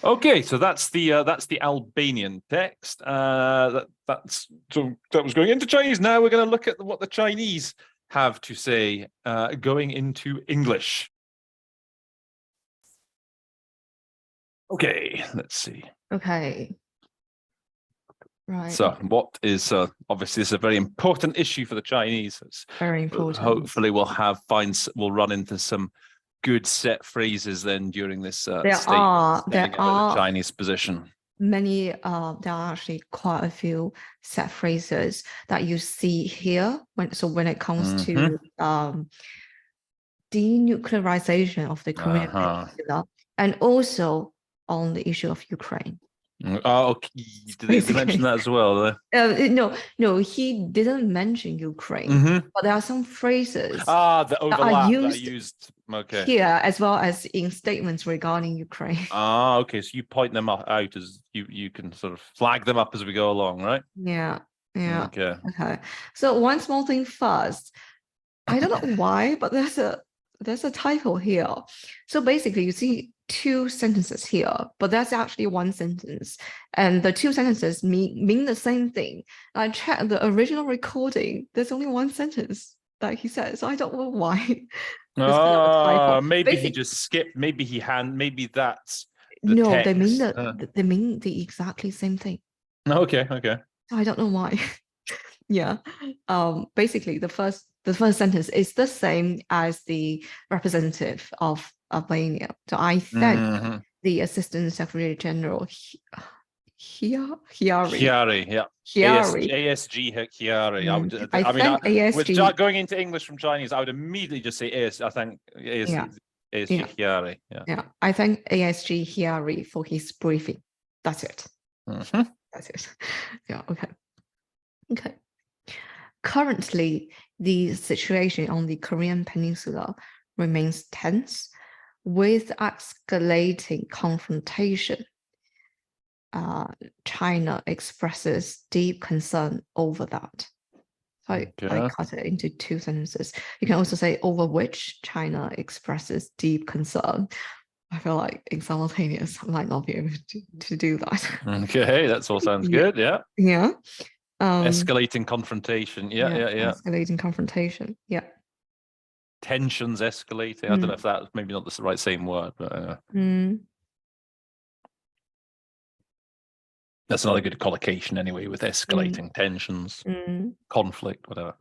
Okay, so that's the Albanian text. That was going into Chinese. Now we're going to look at what the Chinese have to say going into English. Okay, let's see. Okay. Right. So what is obviously this is a very important issue for the Chinese. It's very important. Hopefully we'll run into some good set phrases then during this there are the Chinese position. There are actually quite a few set phrases that you see here when it comes to denuclearization of the Korean Peninsula, and also on the issue of Ukraine. Oh, okay. Did they mention that as well? No, he didn't mention Ukraine, but there are some phrases that overlap that are used here as well as in statements regarding Ukraine. Okay, so you point them out as you can sort of flag them up as we go along, right? Yeah. Okay. So one small thing first, I don't know why, but there's a typo here. So basically you see two sentences here, but that's actually one sentence, and the two sentences mean the same thing. I checked the original recording, there's only one sentence that he said, so I don't know why. Maybe he just skipped, maybe that's the no text. They mean the exactly same thing. Okay. I don't know why. Yeah. Basically the first sentence is the same as the representative of Albania. So I thank the Assistant Secretary General Chiari. ASG Chiari. With going into English from Chinese, I would immediately just say AS. I think ASG Chiari. Yeah. I thank ASG Chiari for his briefing. That's it. That's it. Yeah. Okay. Currently, the situation on the Korean Peninsula remains tense, with escalating confrontation. China expresses deep concern over that. So I cut it into two sentences. You can also say over which China expresses deep concern. I feel like in simultaneous, I might not be able to do that. Okay, that all sounds good. Yeah. Escalating confrontation. Yeah. Escalating confrontation. Yeah. Tensions escalating. I don't know if that's maybe not the right same word, but that's another good collocation anyway, with escalating tensions, conflict, whatever.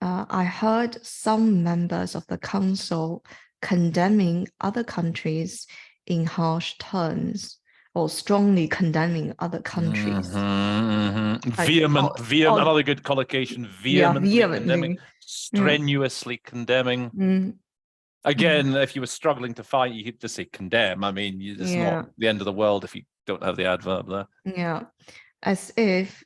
I heard some members of the council condemning other countries in harsh terms, or strongly condemning other countries. Vehement, another good collocation, vehemently condemning, strenuously condemning. Again, if you were struggling to find, you could just say condemn. I mean, it's not the end of the world if you don't have the adverb there. Yeah, as if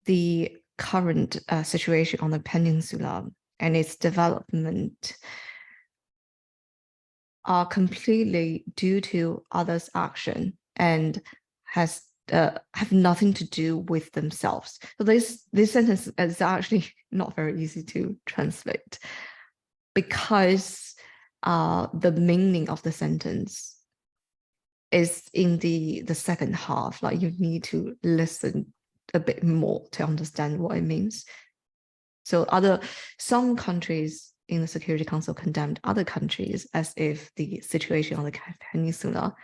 the current situation on the peninsula and its development are completely due to others' action and have nothing to do with themselves. So this sentence is actually not very easy to translate, because the meaning of the sentence is in the second half. Like, you need to listen a bit more to understand what it means. So some countries in the Security Council condemned other countries as if the situation on the peninsula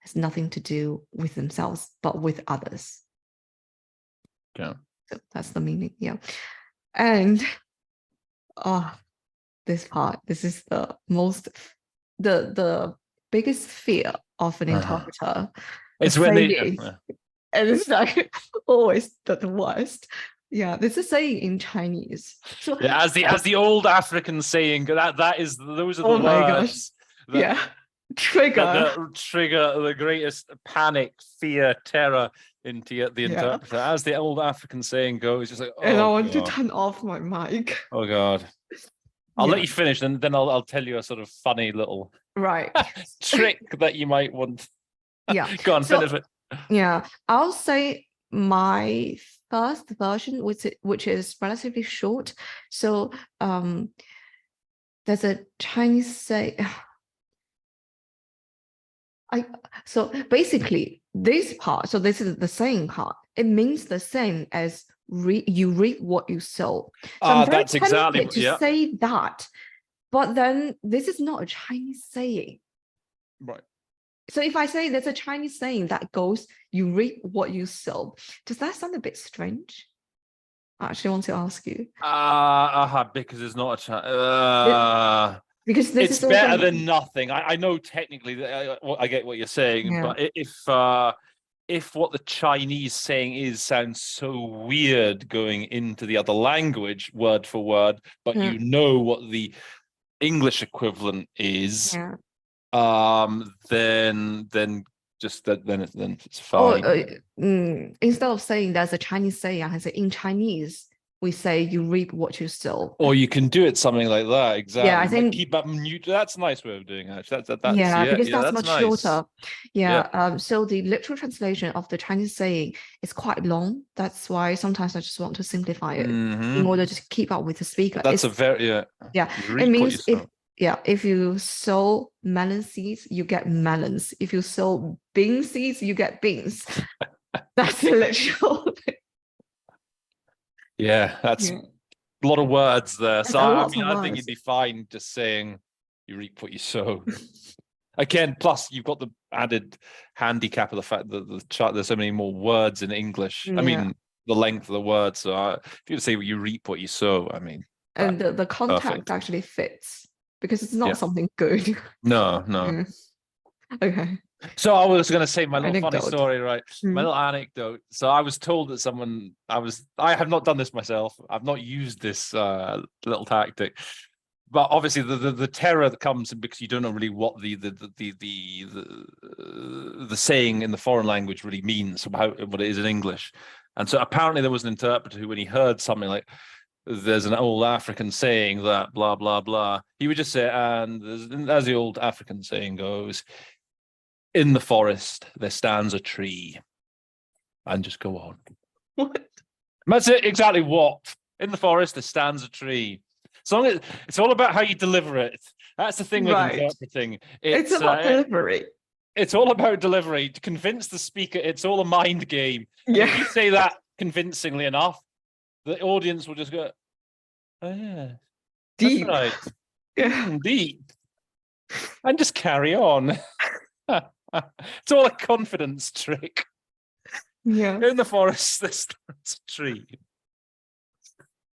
has nothing to do with themselves, but with others. Yeah. So that's the meaning. Yeah. And this part, this is the biggest fear of an interpreter. It's when and it's like always the worst. Yeah, this is saying in Chinese. So, as the old African saying, those are the words. Gosh. trigger. that trigger the greatest panic, fear, terror into the interpreter. As the old African saying goes, it's like, oh, And I want to God. turn off my mic. Oh, God. I'll let you finish, and then I'll tell you a sort of funny little trick that you might want. Yeah. Go on, finish it. Yeah, I'll say my first version, which is relatively short. So there's a Chinese say. So basically this part, so this is the saying part, it means the same as you reap what you sow. So I'm very that's exactly to say that, but then this is not a Chinese saying. Right. So if I say there's a Chinese saying that goes, you reap what you sow, does that sound a bit strange? I actually want to ask you. Because it's not a because this it's is better than nothing. I know technically that I get what you're saying, but if what the Chinese saying sounds so weird going into the other language word for word, but you know what the English equivalent is, then it's fine. Instead of saying there's a Chinese saying, I say in Chinese we say you reap what you sow. Or you can do it something like that. Exactly. Yeah, I think keep that mute. That's a nice way of doing it. Actually, because that's much nice. shorter. So the literal translation of the Chinese saying is quite long. That's why sometimes I just want to simplify it in order to keep up with the speaker. That's a very It means if you sow melon seeds, you get melons. If you sow bean seeds, you get beans. That's the literal. That's a lot of words there. So I think you'd be fine just saying you reap what you sow. Again, plus you've got the added handicap of the fact that there's so many more words in English. I mean, the length of the word. So if you say you reap what you sow, I mean, and the context actually fits because it's not something good. No. Okay. So I was going to say my little funny story, right? My little anecdote. So I was told that I have not done this myself. I've not used this little tactic, but obviously the terror that comes because you don't know really what the saying in the foreign language really means, what it is in English. And so apparently there was an interpreter who, when he heard something like, there's an old African saying that blah, blah, blah, he would just say, and as the old African saying goes, in the forest, there stands a tree. And just go on. What? That's it, exactly what. In the forest, there stands a tree. So it's all about how you deliver it. That's the thing with interpreting. It's about delivery. It's all about delivery. To convince the speaker, it's all a mind game. If you say that convincingly enough, the audience will just go, oh yeah, deep. That's right. Deep. And just carry on. It's all a confidence trick. In the forest, there stands a tree.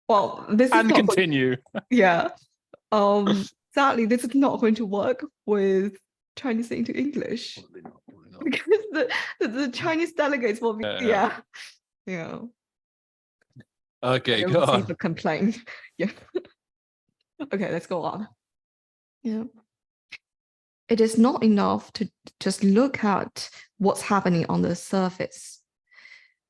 Well, this is continue. Sadly, this is not going to work with Chinese into English. Probably not. Because the Chinese delegates will be Okay, go on. A complaint. Okay, let's go on. It is not enough to just look at what's happening on the surface.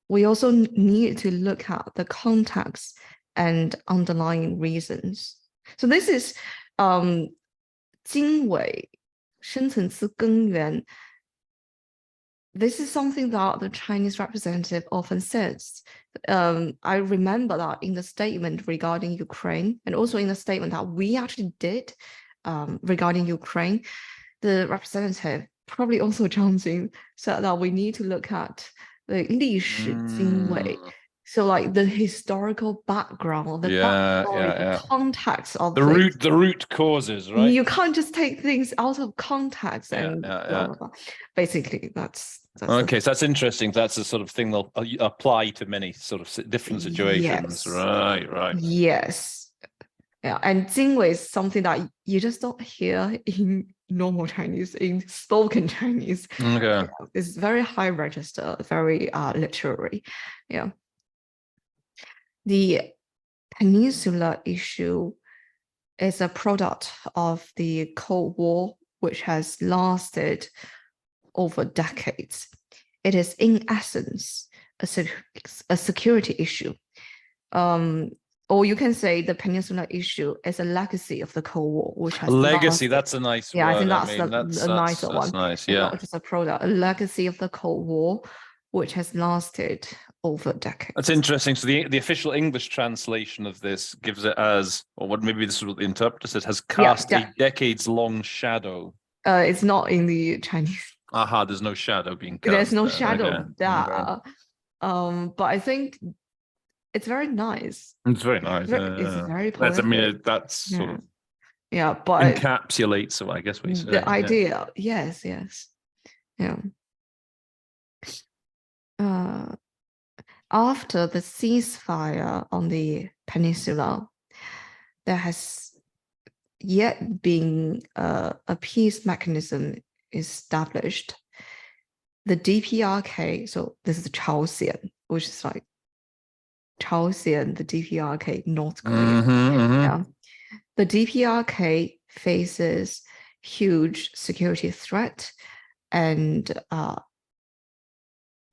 We also need to look at the context and underlying reasons. So this is 经纬深层次根源. This is something that the Chinese representative often says. I remember that in the statement regarding Ukraine, and also in the statement that we actually did regarding Ukraine, the representative, probably also Zhang Jing, said that we need to look at the 历史经纬. So like the historical background, the backstory, the context of the root causes, right? You can't just take things out of context and blah, blah, blah. Basically that's okay. So that's interesting. That's the sort of thing they'll apply to many sort of different situations. Right. Yes. And 经纬 is something that you just don't hear in normal Chinese, in spoken Chinese. Okay. It's very high register, very literary. The peninsula issue is a product of the Cold War which has lasted over decades. It is, in essence, a security issue. Or you can say the peninsula issue is a legacy of the Cold War, which has legacy. lasted. That's a nice Yeah, word. I think that's that's a nicer one. Nice. And Yeah, not just a product, a legacy of the Cold War, which has lasted over decades. that's interesting. So the official English translation of this gives it as, or what maybe this is what the interpreter said, has cast a decades-long shadow. It's not in the Chinese. Aha, there's no shadow being cast. There's no shadow okay. there. But I think it's very nice. It's very nice. It's very that's, I poetic. mean, that's sort of but encapsulates, so I guess we say the idea. Yes. Yeah. After the ceasefire on the peninsula, there has yet been a peace mechanism established. The DPRK, so this is Chaosian, which is like Chaosian, the DPRK, North Korea. Yeah. The DPRK faces huge security threat and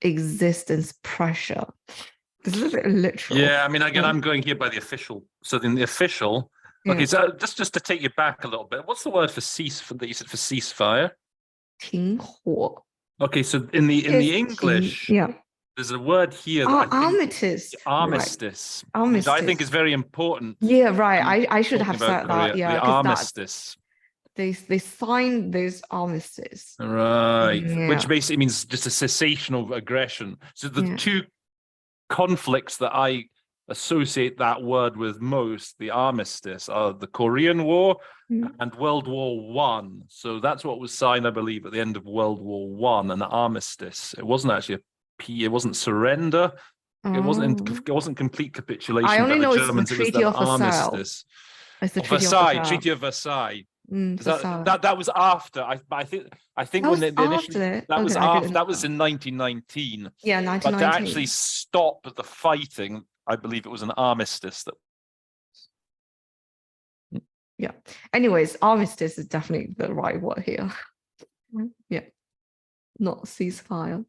existence pressure. This is a bit literal. Yeah, I mean, again, I'm going here by the official. So in the official, okay, so just to take you back a little bit, what's the word for that you said for ceasefire? 停火. Okay, so in the English, there's a word here that armistice. Armistice. Right. Which I think is very important. Yeah, right. I should have said that. Yeah, the armistice. They signed this armistice. Right. Yeah. Which basically means just a cessation of aggression. So the two conflicts that I associate that word with most, the armistice, are the Korean War and World War One. So that's what was signed, I believe, at the end of World War One, an armistice. It wasn't actually it wasn't surrender. It wasn't complete capitulation. I only know the Germans. It's the Treaty of armistice. It's the Treaty of Versailles. That was after. I think when they initially that was after. That was in 1919. Yeah, 1919. But to actually stop the fighting, I believe it was an armistice. Yeah. Anyways, armistice is definitely the right word here. Yeah. Not ceasefire.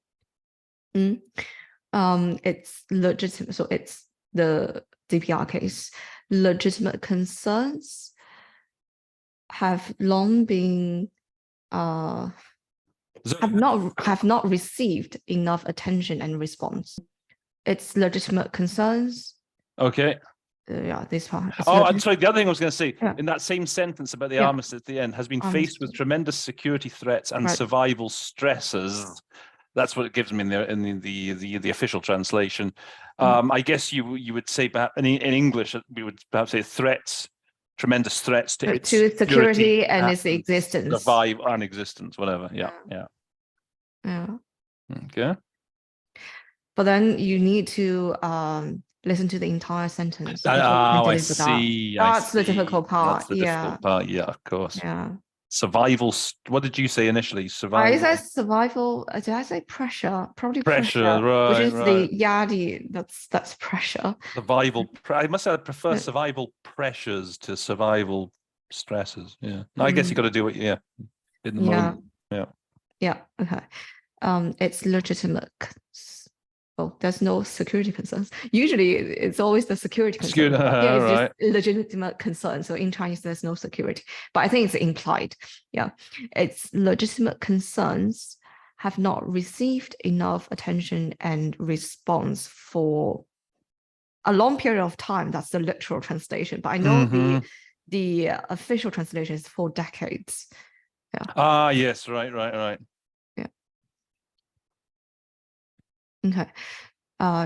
It's legitimate. So it's the DPRK's legitimate concerns have long been have not received enough attention and response. Its legitimate concerns. Okay. This part. I'm sorry. The other thing I was going to say in that same sentence about the armistice at the end, has been faced with tremendous security threats and survival stresses. That's what it gives me in the official translation. I guess you would say perhaps in English we would perhaps say threats. Tremendous threats to its security and its existence. Survive and existence, whatever. Yeah. Okay. But then you need to listen to the entire sentence. I see. That's the difficult part. That's the difficult part. Yeah, of course. Yeah. Survival. What did you say initially? Survival. I said survival. Did I say pressure? Probably pressure. Right. Which is the yadi. That's pressure. Survival. I must say I prefer survival pressures to survival stresses. Yeah. I guess you got to do it. Yeah. In the moment. Yeah. Yeah. Okay. It's legitimate. Well, there's no security concerns. Usually, it's always the security concern. It's just legitimate concern. So in Chinese, there's no security. But I think it's implied. Yeah, its legitimate concerns have not received enough attention and response for a long period of time. That's the literal translation. But I know the official translation is 4 decades. Yeah. Yes. Right. Yeah. Okay.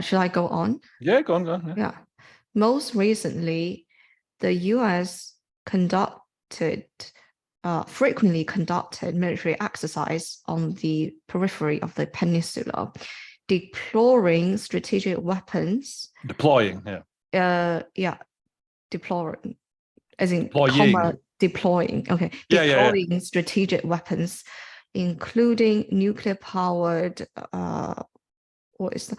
Should I go on? Yeah, go on. Yeah. Most recently, the US frequently conducted military exercise on the periphery of the peninsula, deploying strategic weapons. Deploying. Deploying, as in deploying. Okay. Deploying strategic weapons, including nuclear-powered what is the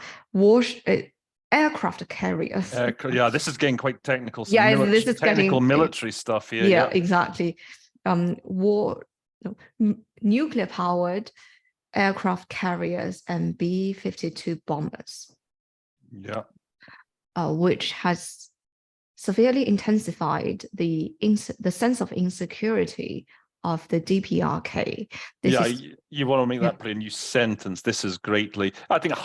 aircraft carriers? This is getting quite technical. This is technical military stuff here. Yeah, exactly. nuclear-powered aircraft carriers and B-52 bombers. Yeah. Which has severely intensified the sense of insecurity of the DPRK. You want to make that pretty a new sentence. This is greatly, I think,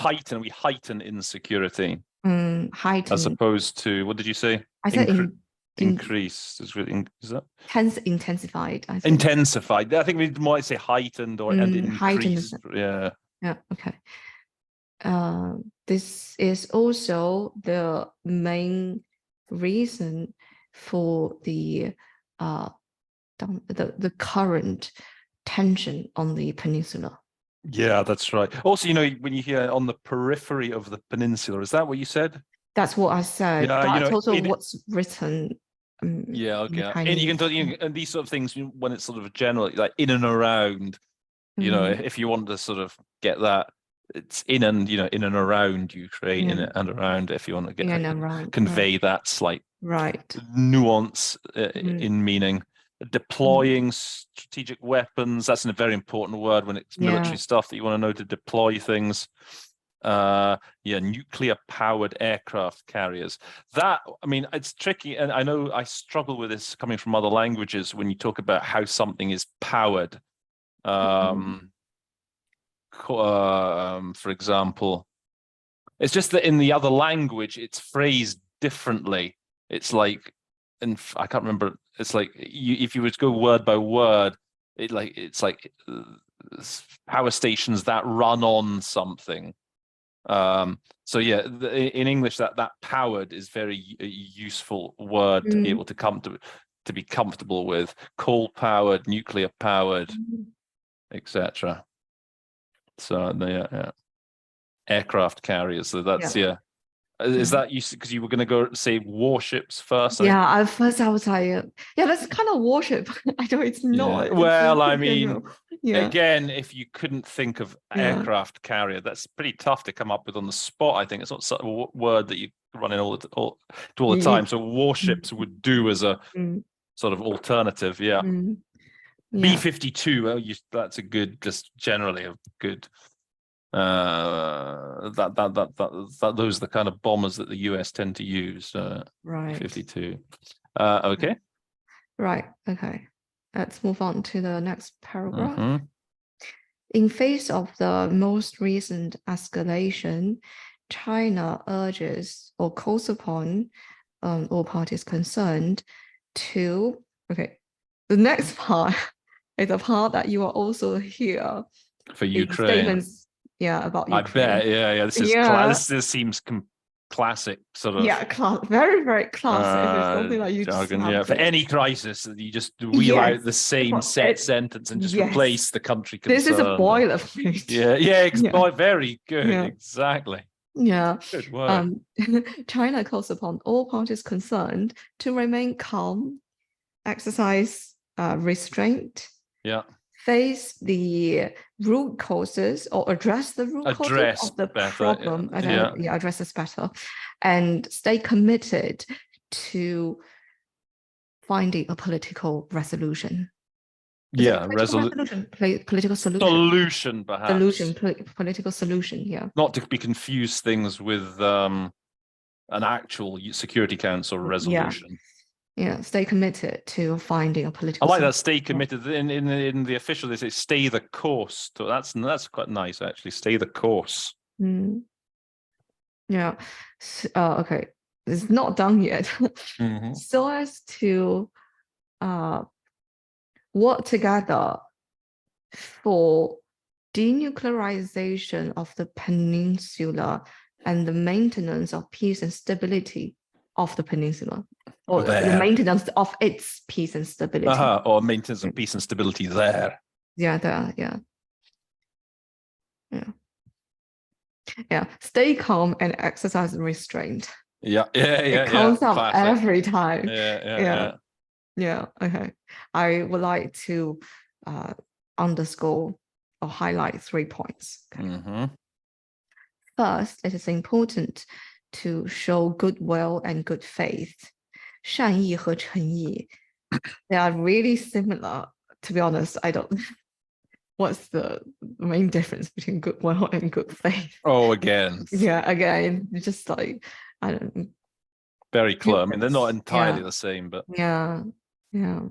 we heighten insecurity. Heighten. As opposed to, what did you say? I said increased. Is that? Intensified. I think. Intensified. I think we might say heightened or and increased. Yeah. Yeah. Okay. This is also the main reason for the current tension on the peninsula. Yeah, that's right. Also, when you hear on the periphery of the peninsula, is that what you said? That's what I said. Yeah, that's also what's written. Yeah, okay. And you can tell, and these sort of things, when it's sort of general, like in and around, if you want to sort of get that, it's in and around Ukraine, in and around, if you want to get convey that slight nuance in meaning. Deploying strategic weapons, that's a very important word when it's military stuff that you want to know to deploy things. Nuclear powered aircraft carriers. That, I mean, it's tricky, and I know I struggle with this coming from other languages when you talk about how something is powered. For example, it's just that in the other language it's phrased differently. It's like, and I can't remember, it's like if you were to go word by word, it's like power stations that run on something. So yeah, in English that powered is very useful word to be able to come to be comfortable with. Coal powered, nuclear powered, etc. So aircraft carriers. So that's Is that you? Because you were going to go say warships first. Yeah, at first I was like, that's kind of warship. I know it's not. Yeah. Well, I mean, again, if you couldn't think of aircraft carrier, that's pretty tough to come up with on the spot. I think it's not a word that you run in all the time. So warships would do as a sort of alternative. Yeah. B-52. Well, that's a good, just generally a good. Those are the kind of bombers that the US tend to use. Right. 52. Okay. Right. Okay. Let's move on to the next paragraph. In face of the most recent escalation, China urges or calls upon all parties concerned to. Okay. The next part is a part that you are also here for Ukraine. Statements. About Ukraine. I bet. This seems classic sort of. Very, very classic. It's something that you jargon. For any crisis, you just wheel out the same sentence and just replace the country concerned. This is a boilerplate. Very good. Exactly. Yeah. Good word. China calls upon all parties concerned to remain calm, exercise restraint. Yeah. Face the root causes or address the root causes of the problem. Address this better, and stay committed to finding a political resolution. Political solution. Perhaps. Political solution. Yeah. Not to be confused things with an actual Security Council resolution. Yeah, stay committed to finding a political. I like that. Stay committed. In the official, they say stay the course. So that's quite nice, actually. Stay the course. Yeah. Okay. It's not done yet. So as to work together for denuclearization of the peninsula and the maintenance of peace and stability of the peninsula, or the maintenance of its peace and stability. Or maintenance of peace and stability there. Stay calm and exercise restraint. It comes up every time. Okay. I would like to underscore or highlight 3 points. First, it is important to show goodwill and good faith. 善意和诚意, they are really similar to be honest, I don't. What's the main difference between goodwill and good faith? Oh, again. Yeah, again, it's just like, I don't know. Very close. I mean, they're not Difference. entirely Yeah. the same, but Yeah, yeah.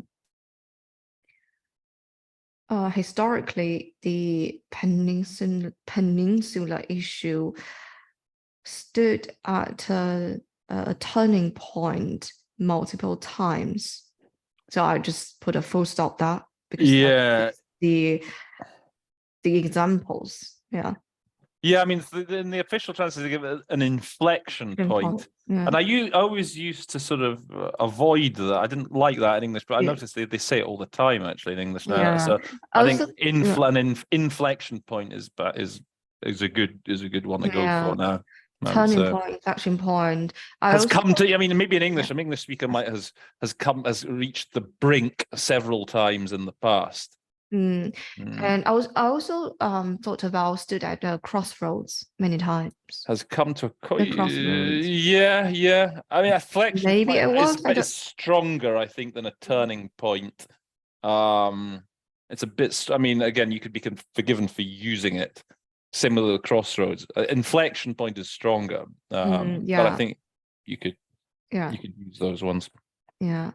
Historically, the peninsula issue stood at a turning point multiple times. So I just put a full stop there because yeah, the examples, yeah. Yeah, I mean, in the official translation, they give it an inflection point. Yeah. And I always used to sort of avoid that. I didn't like that in English, but I Yeah. noticed they say it all the time actually in English now. Yeah. So I think Also, an inflection point is a good one to go Yeah. for now. turning point, inflection point. Has come to. I mean, maybe in English, an English speaker might has reached the brink several times in the past. And I also thought about stood at a crossroads many times. Has come to crossroads. Yeah. I mean, a flexion Maybe it was, is stronger, I think, than a turning point. It's a bit. I mean, again, you could be forgiven for using it. Similar to crossroads, inflection point is stronger. But I think you could use those ones. Yeah.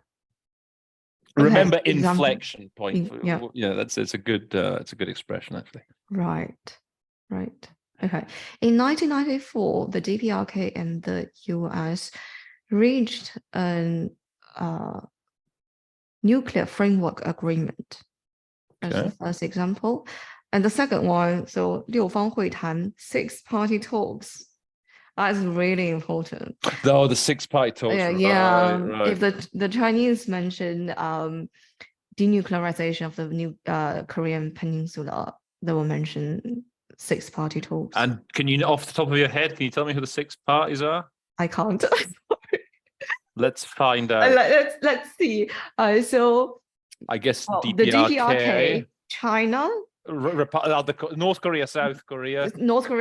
Remember Okay, inflection point. Yeah. It's a good expression actually. Right. Okay. In 1994, the DPRK and the US reached a nuclear framework agreement. That's the first example. And the second one, so 六方会谈, 6-party talks. That's really important. Oh, the 6-party talks. Yeah. Right. If the Chinese mention denuclearization of the new Korean peninsula, they will mention 6-party talks. And can you, off the top of your head, can you tell me who the 6 parties are? I can't. Let's find out. Let's see. So I guess the DPRK, China, North Korea, South Korea,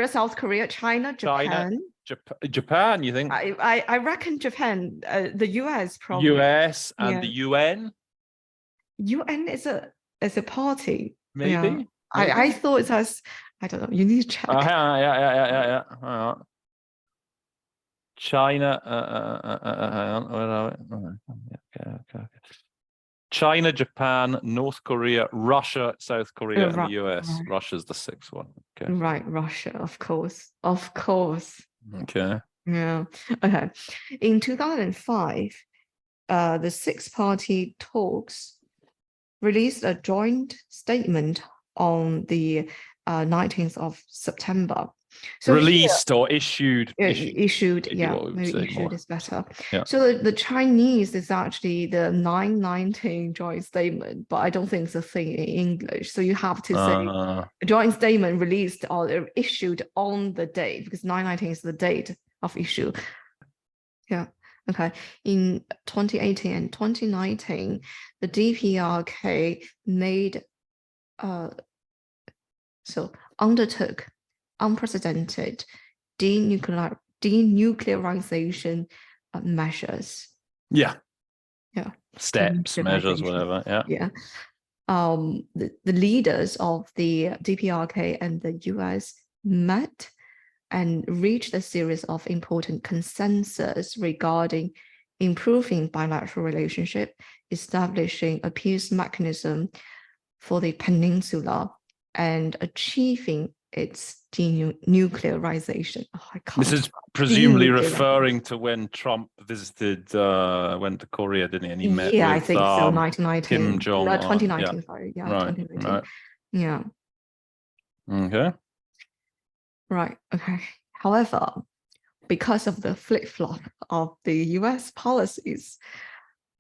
South Korea, China, Japan. Japan, you think? I reckon Japan, the US probably. US and the UN. UN is a party. Maybe. I thought it was. I don't know. You need to check. Yeah. China. Okay. China, Japan, North Korea, Russia, South Korea, and the US. Right. Russia's the 6th one. Okay. Right, Russia, of course. Okay. Yeah. Okay. In 2005, the 6-party talks released a joint statement on the 19th of September. So released or issued? Issued, yeah, maybe issued is better. Yeah. So the Chinese is actually the 919 joint statement, but I don't think it's a thing in English. So you have to say a joint statement released or issued on the date, because 919 is the date of issue. Yeah. Okay. In 2018 and 2019, the DPRK undertook unprecedented denuclearization measures. Yeah. Steps, measures, whatever. Yeah. The leaders of the DPRK and the US met and reached a series of important consensus regarding improving bilateral relationship, establishing a peace mechanism for the peninsula, and achieving its denuclearization. This is presumably referring to when Trump went to Korea, didn't he? And he met with, I think so. 1919. Kim Jong. 2019. Sorry, yeah, right, 2019. Right. Yeah. Okay. Right. Okay. However, because of the flip-flop of the US policies,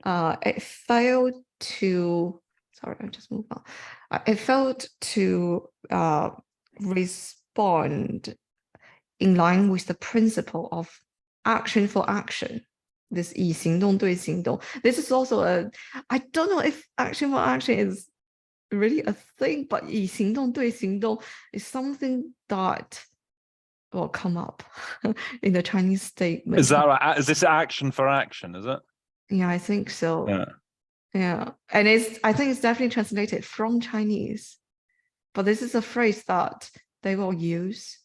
it failed to. Sorry, I just moved on. It failed to respond in line with the principle of action for action. This 以行动对行动. This is also I don't know if action for action is really a thing, but 以行动对行动 is something that will come up in the Chinese statement. Is this action for action? Is it? Yeah, I think so. Yeah. Yeah, and I think it's definitely translated from Chinese, but this is a phrase that they will use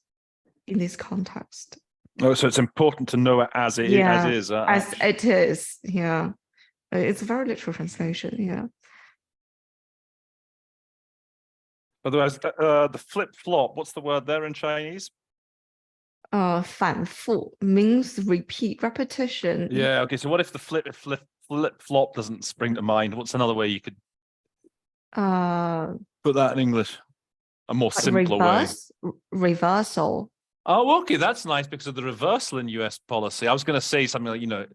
in this context. Oh, so it's important to know it as it Yeah, is. as it is. Yeah, it's a very literal translation. Yeah. Otherwise, the flip-flop, what's the word there in Chinese? 反复 means repeat, repetition. Yeah, okay. So what if the flip-flop doesn't spring to mind? What's another way you could put that in English? A more simpler way. Reversal. Oh, okay, that's nice because of the reversal in US policy. I was going to say something like,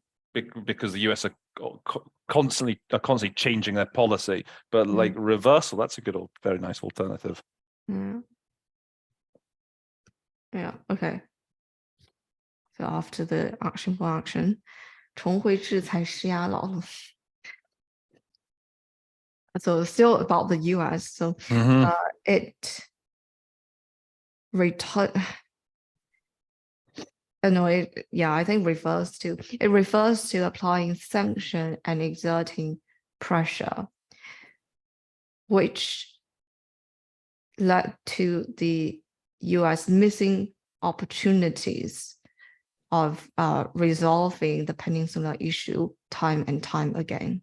because the US are constantly changing their policy, but like reversal, that's a good, very nice alternative. Yeah, okay. So after the action for action, 重回制裁施压牢笼. So still about the US. So it I think it refers to applying sanction and exerting pressure, which led to the US missing opportunities of resolving the peninsula issue time and time again.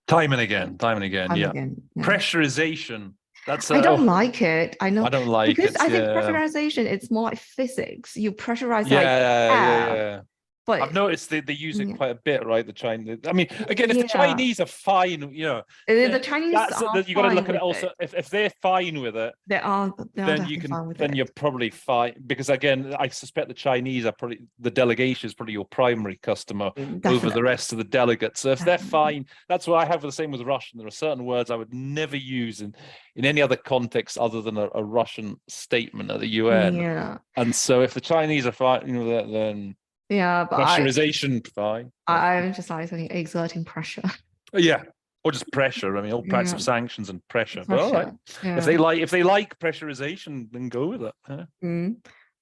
Time and again. Yeah. Pressurization. I don't like it. I know. I don't like because it. I think pressurization, it's more like physics. You pressurize yeah. But I've noticed they use it quite a bit, right? The Chinese. I mean, again, if the Chinese are fine, the Chinese you got to look at it also. If they're fine with it, then you can. Then you're probably fine, because again, I suspect the Chinese are probably the delegation is probably your primary customer over the rest of the delegates. So if they're fine, that's what I have the same with Russian. There are certain words I would never use in any other context other than a Russian statement at the UN. Yeah. And so if the Chinese are fine, then. Yeah, but pressurization, fine. I'm just like exerting pressure. Yeah, or just pressure. I mean, all types of sanctions and pressure. But all right, yeah. if they like pressurization, then go with it.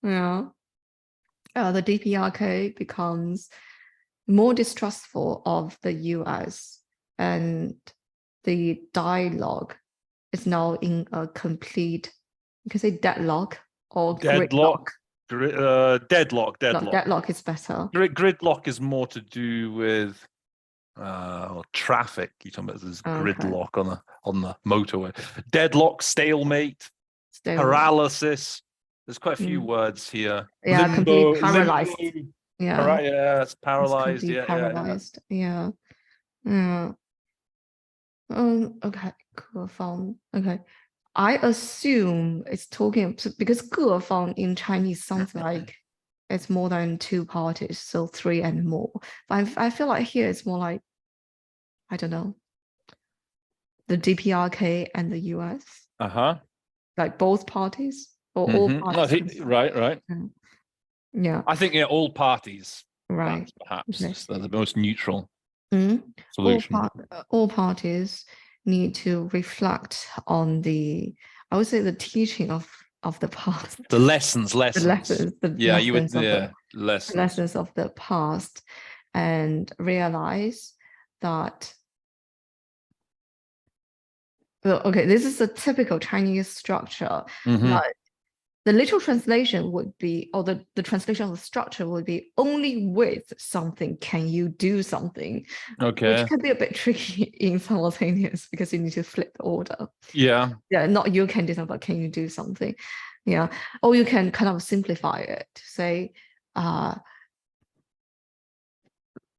Yeah. The DPRK becomes more distrustful of the US, and the dialogue is now in a complete, you can say deadlock or gridlock. Deadlock is better. Gridlock is more to do with traffic. You're talking about this gridlock on the motorway. Deadlock, stalemate, paralysis. There's quite a few words here. Yeah, completely paralyzed. It's paralyzed. Paralyzed. Yeah. Okay. Okay. I assume it's talking because 各方 in Chinese sounds like it's more than two parties, so three and more. But I feel like here it's more like, I don't know, the DPRK and the US. Like both parties or all parties. Right. Yeah. I think all parties. Right. Perhaps they're the most neutral solution. All parties need to reflect on the teaching of the past. The lessons. Lessons of the past, and realize that this is a typical Chinese structure. The literal translation would be, or the translation of the structure would be, only with something can you do something. Okay. Which can be a bit tricky in simultaneous because you need to flip the order. Yeah. Not you can do something, but can you do something? Yeah. Or you can kind of simplify it to say,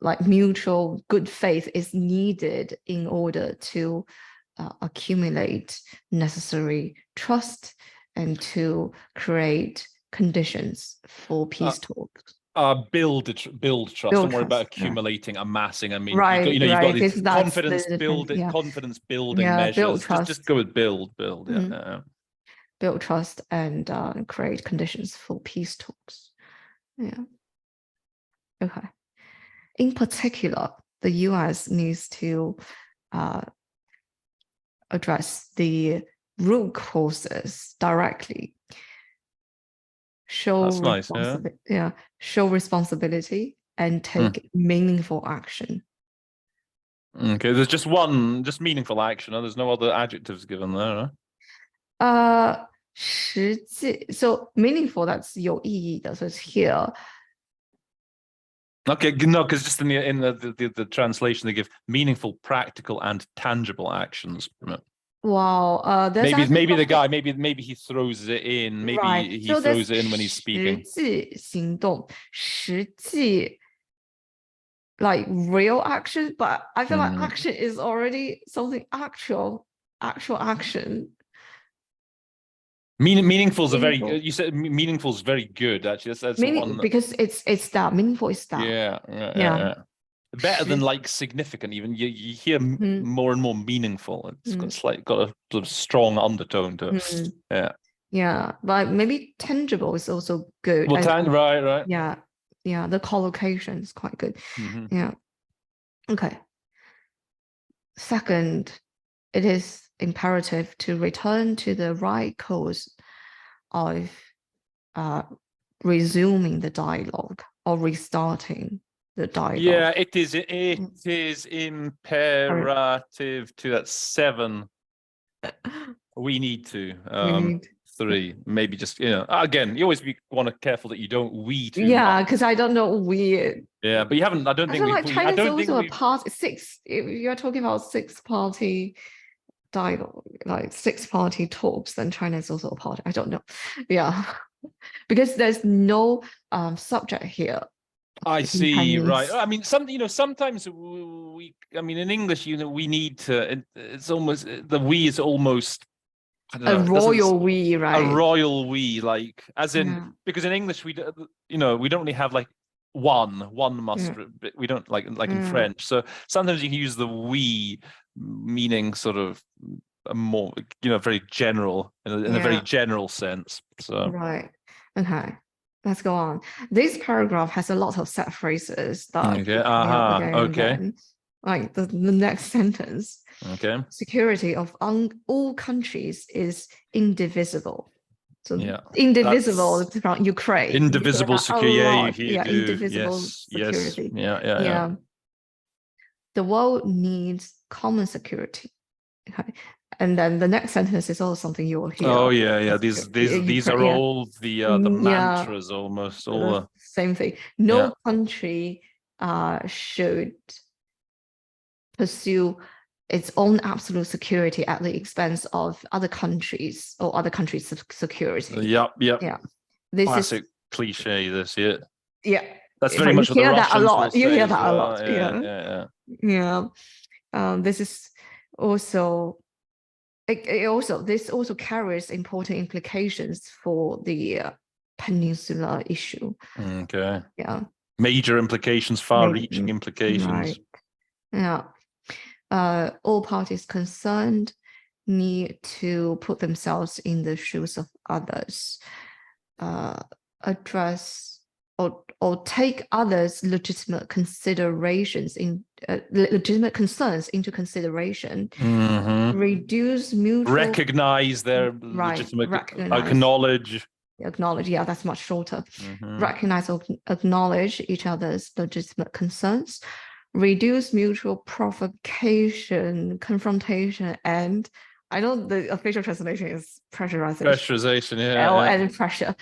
like mutual good faith is needed in order to accumulate necessary trust and to create conditions for peace talks. Build trust. Don't worry about accumulating, amassing. I mean, you've got these confidence building measures. Just go with build. Build trust and create conditions for peace talks. Yeah. Okay. In particular, the US needs to address the root causes directly. Show responsibility and take meaningful action. Okay, there's just meaningful action. There's no other adjectives given there, huh? 实际 so meaningful, that's 有意义的, so it's here. Okay, no, because just in the translation they give meaningful, practical, and tangible actions from it. Wow, maybe the guy maybe he throws it in. Maybe right. he So throws it in when he's speaking. 实际行动, 实际 like real action, but I feel like action is already something actual action. Meaningful is a very you said meaningful is very good actually. That's the one because it's that meaningful is that. Yeah. Better than like significant. Even you hear more and more meaningful. It's got a sort of strong undertone to it. Yeah, but maybe tangible is also good. Well, right. Yeah, the collocation is quite good. Yeah. Okay. Second, it is imperative to return to the right course of resuming the dialogue or restarting the dialogue. Yeah, it is imperative to that 7. We need to 3, maybe just again, you always want to be careful that you don't we too much. Because I don't know we. Yeah, but you haven't. I don't think like China's also a part 6. If you're talking about 6-party dialogue, like 6-party talks, then China is also a part. I don't know. Yeah, because there's no subject here. I see, right. I mean, sometimes in English, we need to. It's almost the we is almost. I don't know, a royal we, right? A royal we, like as in because in English we don't really have like one must. We don't like in French. So sometimes you can use the we, meaning sort of a more very general in a very general sense. So right. Okay. Let's go on. This paragraph has a lot of set phrases that again. Like the next sentence. Okay. Security of all countries is indivisible. So indivisible is from Ukraine. Indivisible security. Indivisible security. Yeah. The world needs common security. Okay. And then the next sentence is also something you will hear. Oh yeah. These are all the mantras almost. All the same thing. No country should pursue its own absolute security at the expense of other countries or other countries' security. Yep. Yeah. This classic cliche. This Yeah. That's very much what the Russians will say. You hear that a lot. Yeah. This is also. This also carries important implications for the peninsular issue. Okay. Yeah. Major implications, far-reaching implications. Right. Yeah. All parties concerned need to put themselves in the shoes of others, address or take others' legitimate considerations legitimate concerns into consideration. Reduce mutual. Recognize their legitimate. Acknowledge. Yeah, that's much shorter. Recognize or acknowledge each other's legitimate concerns. Reduce mutual provocation, confrontation, and I know the official translation is pressurization. Pressurization, and pressure.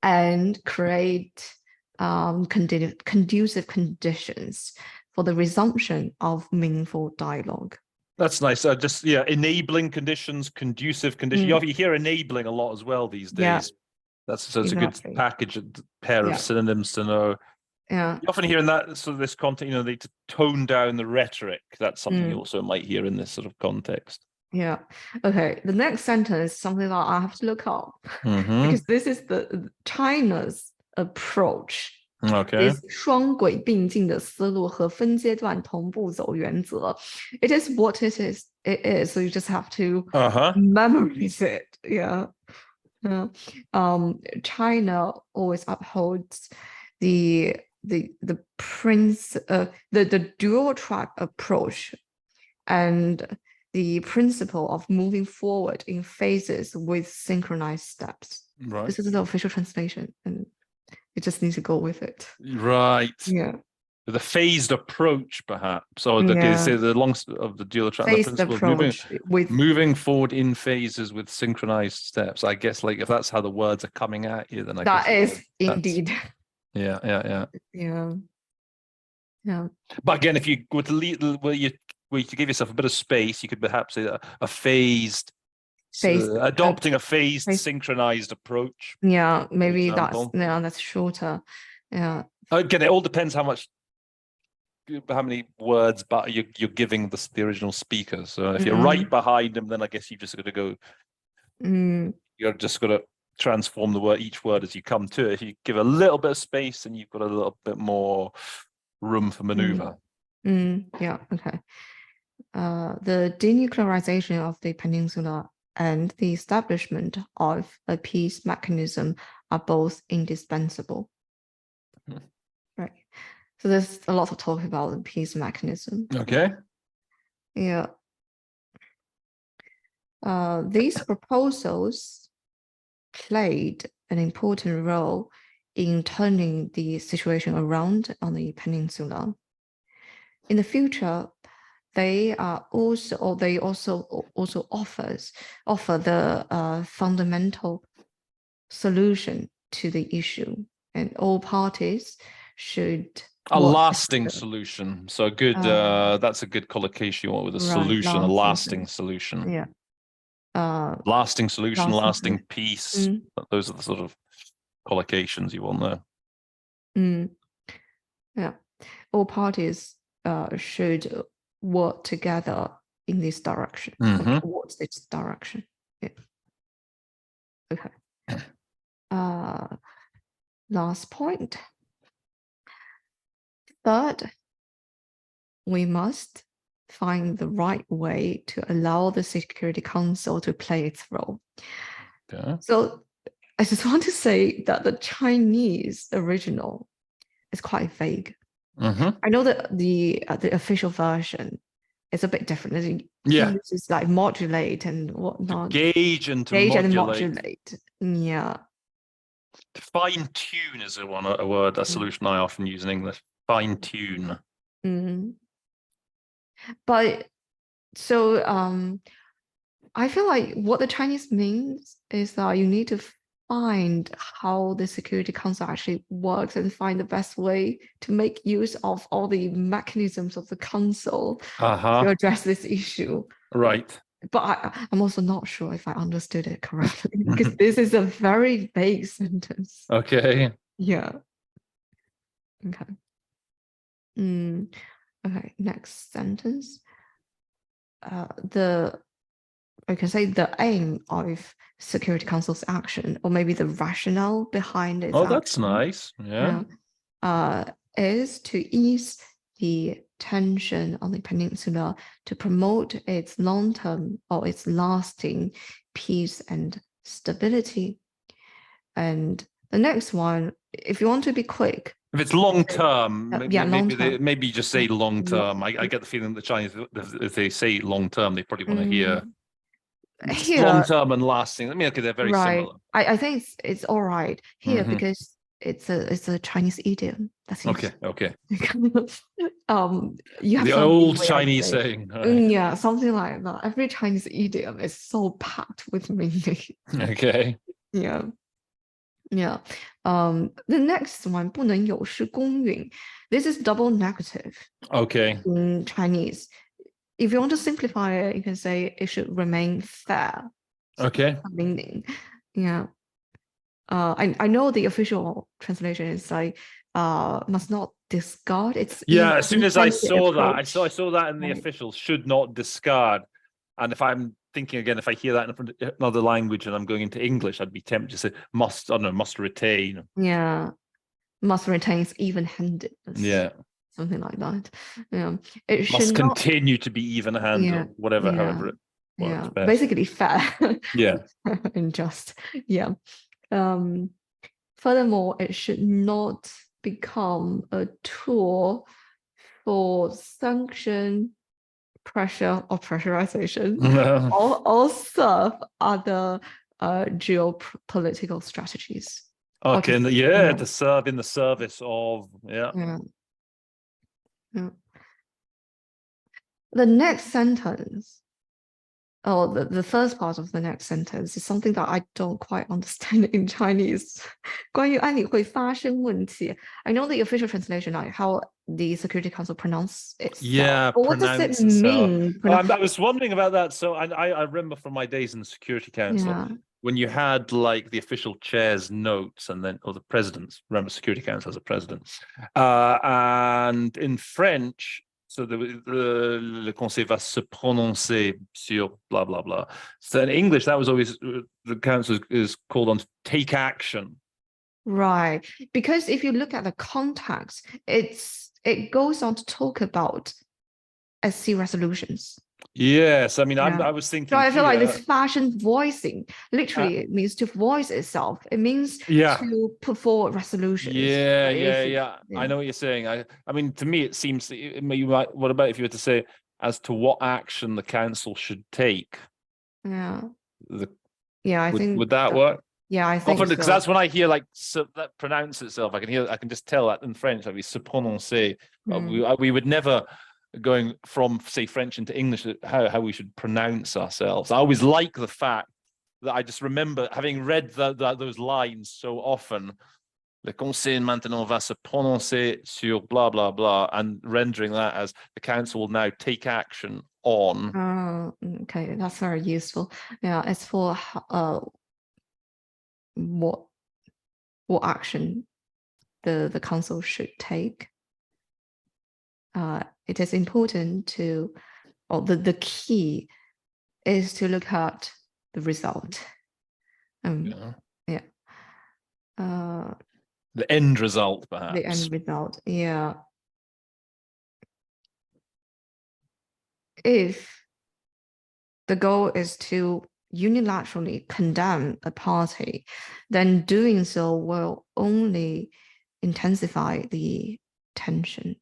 And create conducive conditions for the resumption of meaningful dialogue. That's nice. Enabling conditions, conducive conditions. You hear enabling a lot as well these days. It's a good package, pair of synonyms to know. Yeah. You often hear in that sort of this context, they to tone down the rhetoric. That's something you also might hear in this sort of context. Yeah. Okay. The next sentence, something that I have to look up because this is the China's approach. Okay. Is 双轨并进的思路和分阶段同步走原则. It is what it is. So you just have to memorize it. Yeah. China always upholds the dual track approach and the principle of moving forward in phases with synchronized steps. Right. This is the official translation, and You just need to go with it. Right. Yeah. The phased approach, perhaps, or say the long of the dual attraction principle of moving forward in phases with synchronized steps. I guess, like, if that's how the words are coming at you, then I that guess is indeed. Yeah. But again, if you were to lead, where you give yourself a bit of space, you could perhaps say a phased adopting a phased synchronized approach. Yeah, maybe that's shorter. Yeah. Again, it all depends how many words but you're giving the original speaker. So if you're right behind them, then I guess you just got to go. You're just got to transform each word as you come to it. If you give a little bit of space, then you've got a little bit more room for maneuver. Yeah. Okay. The denuclearization of the peninsula and the establishment of a peace mechanism are both indispensable. Right. So there's a lot of talk about the peace mechanism. Okay. Yeah. These proposals played an important role in turning the situation around on the peninsula. In the future, they also offer the fundamental solution to the issue, and all parties should a lasting solution. So good. That's a good collocation with a solution, a lasting solution. Yeah. Lasting solution, lasting peace. Those are the sort of collocations you want there. Yeah. All parties should work together in this direction, towards this direction. Yeah. Okay. Last point. Third, we must find the right way to allow the Security Council to play its role. Okay. So I just want to say that the Chinese original is quite vague. I know that the official version is a bit different. It uses like modulate and whatnot. Gauge and modulate. Yeah. Fine tune is a word, a solution I often use in English. Fine tune. But so I feel like what the Chinese means is that you need to find how the Security Council actually works and find the best way to make use of all the mechanisms of the council to address this issue. Right. But I'm also not sure if I understood it correctly because this is a very vague sentence. Okay. Yeah. Okay. Okay, next sentence. I can say the aim of Security Council's action, or maybe the rationale behind its action. That's nice. Yeah. Is to ease the tension on the peninsula to promote its long-term or its lasting peace and stability. And the next one, if you want to be quick. If it's long term, maybe just say long term. I get the feeling the Chinese, if they say long term, they probably want to hear long term and lasting. I mean, okay, they're very similar. I think it's all right here because it's a Chinese idiom. That's okay. You have the old Chinese saying. Right? Yeah, something like that. Every Chinese idiom is so packed with meaning. Okay. Yeah. The next one, 不能有失公允. This is double negative. Okay. In Chinese. If you want to simplify it, you can say it should remain fair. Okay. Meaning. Yeah. I know the official translation is like must not discard. It's as soon as I saw that, I saw that in the official, should not discard. And if I'm thinking again, if I hear that in another language and I'm going into English, I'd be tempted to say must retain. Yeah. Must retain even-handedness. Yeah. Something like that. Yeah. It must continue to be even-handed, however it works best. Basically fair. Yeah. And just. Yeah. Furthermore, it should not become a tool for sanction, pressure, or pressurization, or serve other geopolitical strategies. Okay, and yeah. to serve in the service of, yeah. Yeah. Yeah. The next sentence, the first part of the next sentence is something that I don't quite understand in Chinese. 关于安理会发生问题, I know the official translation, like how the Security Council pronounce itself. Yeah, but what does it pronounce itself. mean? I was wondering about that. So I remember from my days in the Security Council, Yeah. when you had like the official chair's notes and then, or the president's, remember Security Council has a president. And in French, so le Conseil va se prononcer sur blah, blah, blah. So in English, that was always, the council is called on to take action. Right. Because if you look at the context, it goes on to talk about SC resolutions. Yes, I mean, Yeah. I was thinking. So I feel like this fashion voicing, literally, it means to voice itself. It means to put forward resolutions. Yeah. I know what you're saying. I mean, to me, it seems that you might. What about if you were to say as to what action the council should take? Yeah. I think would that work? Yeah, I think often because so. that's when I hear like that pronounce itself. I can just tell that in French. Like we se prononcer. We would never, going from say French into English, how we should pronounce ourselves. I always like the fact that I just remember having read those lines so often. Le Conseil maintenant va se prononcer sur blah blah blah, and rendering that as the council will now take action on. Oh, okay, that's very useful. Yeah, it's for what action the council should take. It is important to, or the key is to look at the result. The end result, perhaps. The end result, yeah. If the goal is to unilaterally condemn a party, then doing so will only intensify the tension,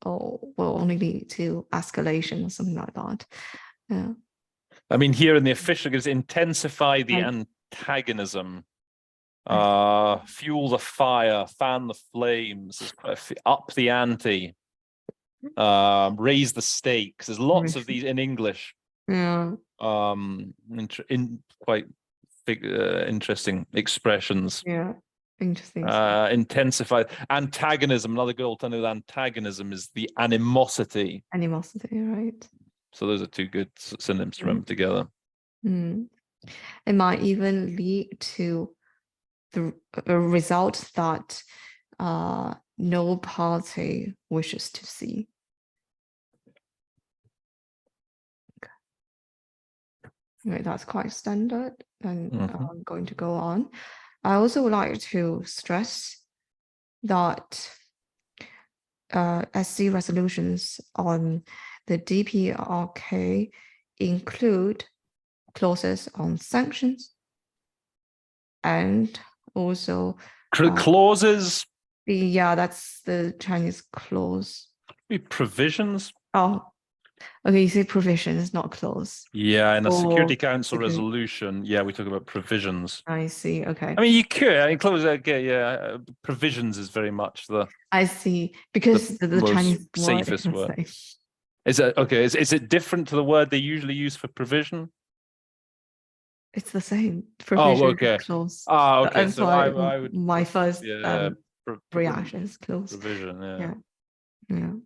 or will only lead to escalation or something like that. Yeah. I mean, here in the official is intensify the antagonism, fuel the fire, fan the flames, up the ante, raise the stakes. There's lots of these in English. Yeah. Quite interesting expressions. Yeah. Interesting. Intensify antagonism. Another good alternative antagonism is the animosity. Animosity, right? So those are two good synonyms to remember together. It might even lead to a result that no party wishes to see. Okay, that's quite standard, and I'm going to go on. I also would like to stress that SC resolutions on the DPRK include clauses on sanctions and also clauses. That's the Chinese clause. Provisions. Oh, okay. You say provisions, not clause. Yeah, in a Security Council resolution, we talk about provisions. I see. Okay. I mean, you could. I mean, clause. Provisions is very much the. I see, because the Chinese safest word. Is it okay? Is it different to the word they usually use for provision? It's the same. Provision, okay. Clause. Okay. That's so why I would. My first reaction is clause. Provision. Yeah.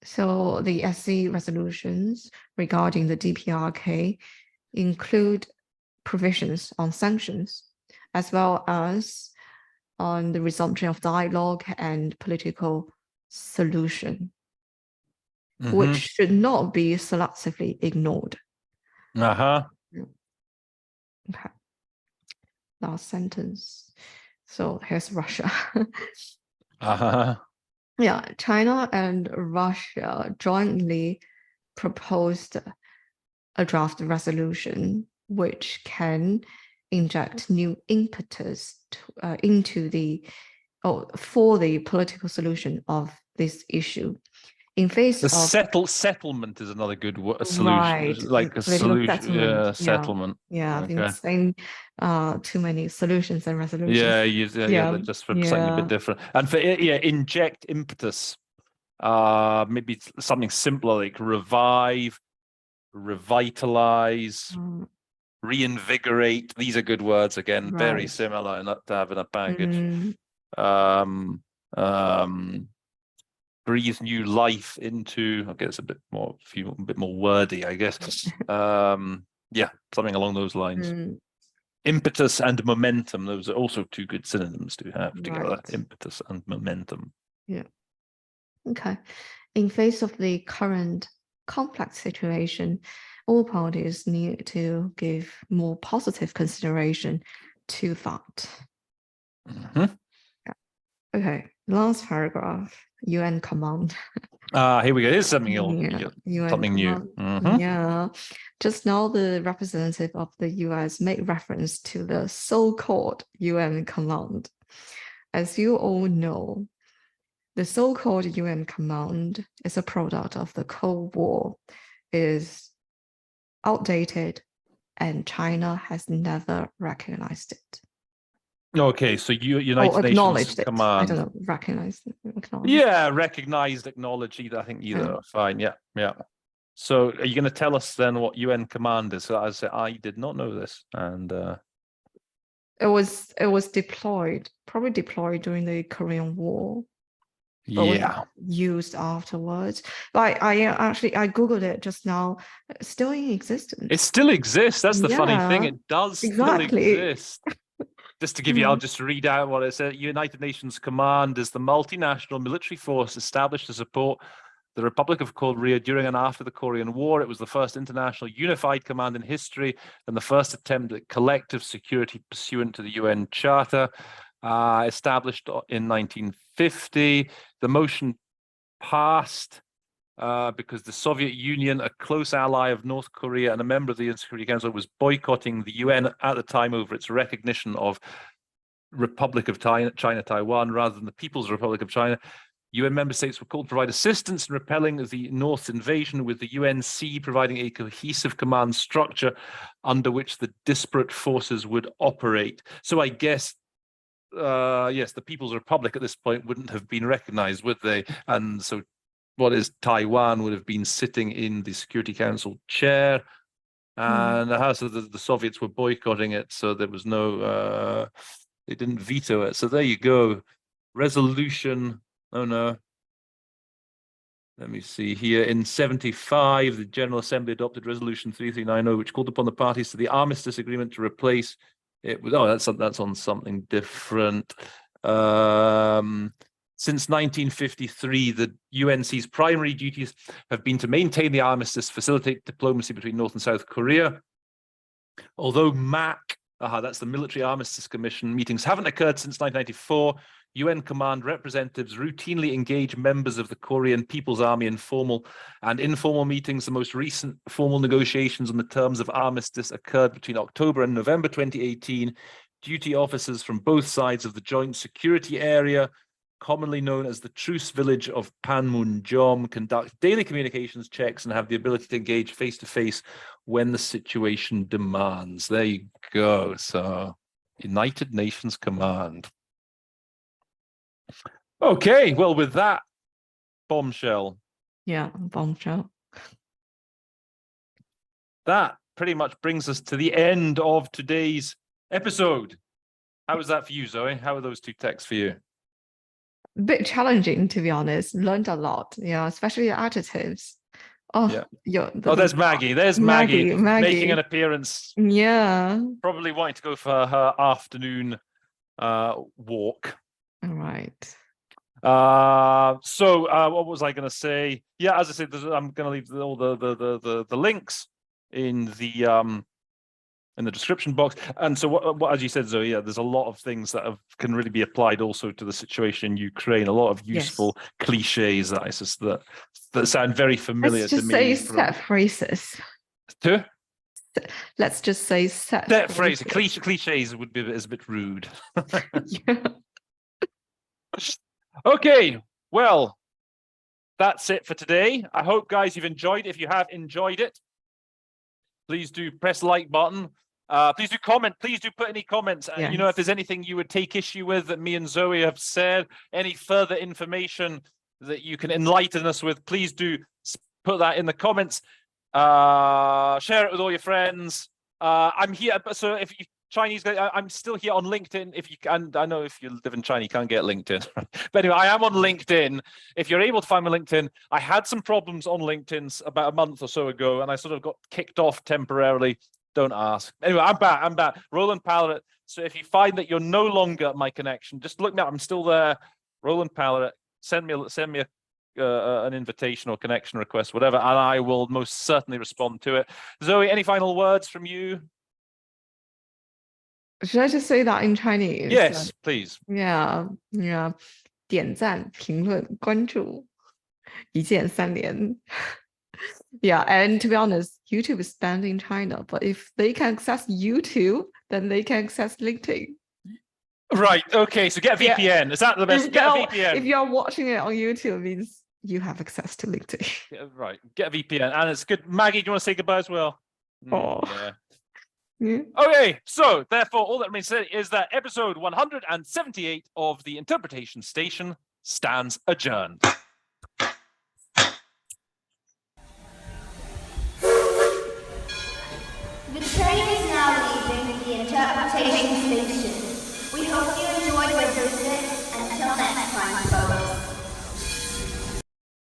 So the SC resolutions regarding the DPRK include provisions on sanctions, as well as on the resumption of dialogue and political solution, which should not be selectively ignored. Okay. Last sentence. So here's Russia. Yeah, China and Russia jointly proposed a draft resolution which can inject new impetus for the political solution of this issue. In face The of settlement is another good solution, right, like a political solution. settlement. Yeah, Yeah, settlement. yeah. I think Okay. saying too many solutions and resolutions. Yeah, Yeah, they're just for something a yeah. bit different. And for inject impetus. Maybe something simpler like revive, revitalize, Mm, reinvigorate. These are good words again, very right. similar and not to have in a package. Mm, Um, breathe new life into. Okay, it's a bit more wordy, I guess. Yeah, something along those lines. mm, Impetus and momentum. Those are also two good synonyms to have together. right. Impetus and momentum. Yeah. Okay. In face of the current complex situation, all parties need to give more positive consideration to that. Mhm. Okay, last paragraph, UN command. Here we go. Here's something UN something new. command. Mhm. Yeah. Just now, the representative of the US made reference to the so-called UN command. As you all know, the so-called UN command is a product of the Cold War, is outdated, and China has never recognized it. Okay, so United Or Nations acknowledged it. I command. don't know, recognized, acknowledged. Yeah, recognized, acknowledged. Either I think either are fine. Yeah, yeah. So are you going to tell us then what UN command is? So as I said, I did not know this, and It was deployed, probably deployed during the Korean War, but was yeah, used afterwards. But I actually I googled it just now. It's still in existence. it still exists. That's the funny thing. Yeah, It does still exactly. exist. Just to give you, I'll just read out what it says. United Nations Command is the multinational military force established to support the Republic of Korea during and after the Korean War. It was the first international unified command in history and the first attempt at collective security pursuant to the UN Charter, established in 1950. The motion passed because the Soviet Union, a close ally of North Korea and a member of the UN Security Council, was boycotting the UN at the time over its recognition of Republic of China, Taiwan, rather than the People's Republic of China. UN member states were called to provide assistance in repelling the North's invasion, with the UNC providing a cohesive command structure under which the disparate forces would operate. So I guess, yes, the People's Republic at this point wouldn't have been recognized, would they? And so what is Taiwan would have been sitting in the Security Council chair. And so the Soviets were boycotting it, so there was no, they didn't veto it. So there you go. Resolution. Oh no. Let me see here. In 75, the General Assembly adopted Resolution 3390, which called upon the parties to the armistice agreement to replace it with. Oh, that's on something different. Since 1953, the UNC's primary duties have been to maintain the armistice, facilitate diplomacy between North and South Korea. Although MAC, that's the Military Armistice Commission, meetings haven't occurred since 1994, UN command representatives routinely engage members of the Korean People's Army in formal and informal meetings. The most recent formal negotiations on the terms of armistice occurred between October and November 2018. Duty officers from both sides of the joint security area, commonly known as the Truce Village of Panmunjom, conduct daily communications checks and have the ability to engage face-to-face when the situation demands. There you go. So, United Nations Command. Okay, well, with that bombshell. Yeah, bombshell. That pretty much brings us to the end of today's episode. How was that for you, Zoe? How are those two texts for you? A bit challenging, to be honest. Learned a lot, yeah, especially adjectives. Oh, yeah. There's Maggie. There's Maggie making an appearance. Yeah. Probably wanting to go for her afternoon walk. All right. So what was I going to say? Yeah, as I said, I'm going to leave all the links in the description box. And so what as you said, Zoe, yeah, there's a lot of things that can really be applied also to the situation in Ukraine. A lot of useful cliches that sound very familiar to me. Let's just say set phrases. Let's just say set phrases. Cliches would be is a bit rude. Yeah. Okay, well, that's it for today. I hope, guys, you've enjoyed it. If you have enjoyed it, please do press the like button. Please do comment. Please do put any comments. You know, if there's anything you would take issue with that me and Zoe have said, any further information that you can enlighten us with, please do put that in the comments. Share it with all your friends. I'm here, so if you Chinese guys, I'm still here on LinkedIn. If you can, I know if you live in China, you can't get LinkedIn. But anyway, I am on LinkedIn. If you're able to find my LinkedIn, I had some problems on LinkedIn about a month or so ago, and I sort of got kicked off temporarily. Don't ask. Anyway, I'm back. Roland Pallerat. So if you find that you're no longer my connection, just look me up. I'm still there. Roland Pallerat. Send me an invitation or connection request, whatever, and I will most certainly respond to it. Zoe, any final words from you? Should I just say that in Chinese? Yes, please. Yeah. 点赞、评论、关注，一键三连。Yeah, and to be honest, YouTube is banned in China, but if they can access YouTube, then they can access LinkedIn. Right, okay, so get a VPN. Yeah. Is that the best? Get a VPN. If you're watching it on YouTube, it means you have access to LinkedIn. Yeah, right, get a VPN. And it's good. Maggie, do you want to say goodbye as well? Oh. Yeah. Okay, so therefore, all that remains to say is that episode 178 of the Interpretation Station stands adjourned. The train is now leaving the Interpretation Station. We hope you enjoyed your visit. Until next time.